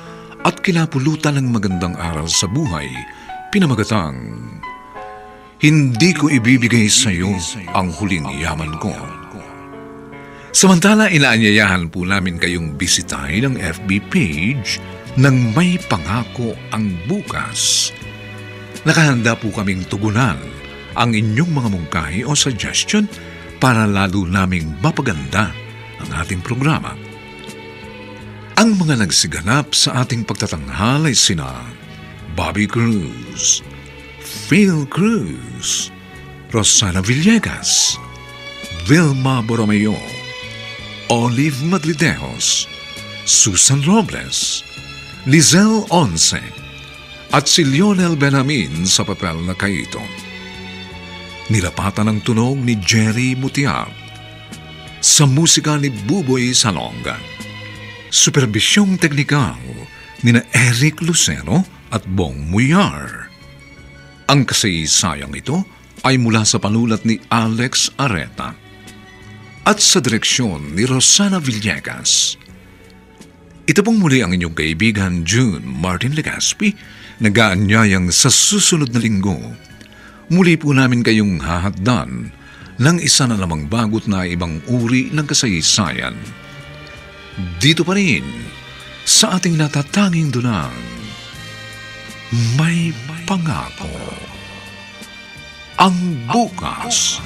at kinapulutan ng magandang aral sa buhay, pinamagatang, hindi ko ibibigay sa iyo ang huling yaman ko. Samantala, inaanyayahan po namin kayong bisitahin ang FB page ng May Pangako ang Bukas. Nakahanda po kaming tugunan ang inyong mga mungkahi o suggestion para lalo naming mapaganda ang ating programa. Ang mga nagsiganap sa ating pagtatanghal ay sina Bobby Cruz, Phil Cruz, Rosana Villegas, Vilma Borromeo, Olive Madridejos, Susan Robles, Lizelle Once, at si Lionel Benjamin sa papel na Kaito. Nilapatan ang tunog ni Jerry Mutiak. Sa musika ni Buboy Salonga. Superbisyong teknikal ni na Eric Lucero at Bong Muyar. Ang kasaysayang ito ay mula sa panulat ni Alex Areta at sa direksyon ni Rosana Villegas. Ito pong muli ang inyong kaibigan June Martin Legaspi, nag-aanyayang sa susunod na linggo. Muli po namin kayong hahaddan ng isa na lamang bagot na ibang uri ng kasaysayan. Dito pa rin sa ating natatanging dunang May Pangako ang Bukas.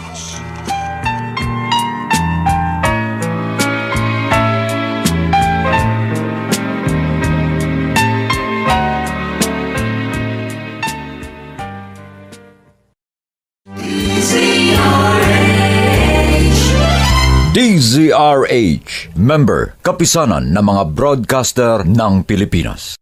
DZRH, member, kapisanan ng mga broadcaster ng Pilipinas.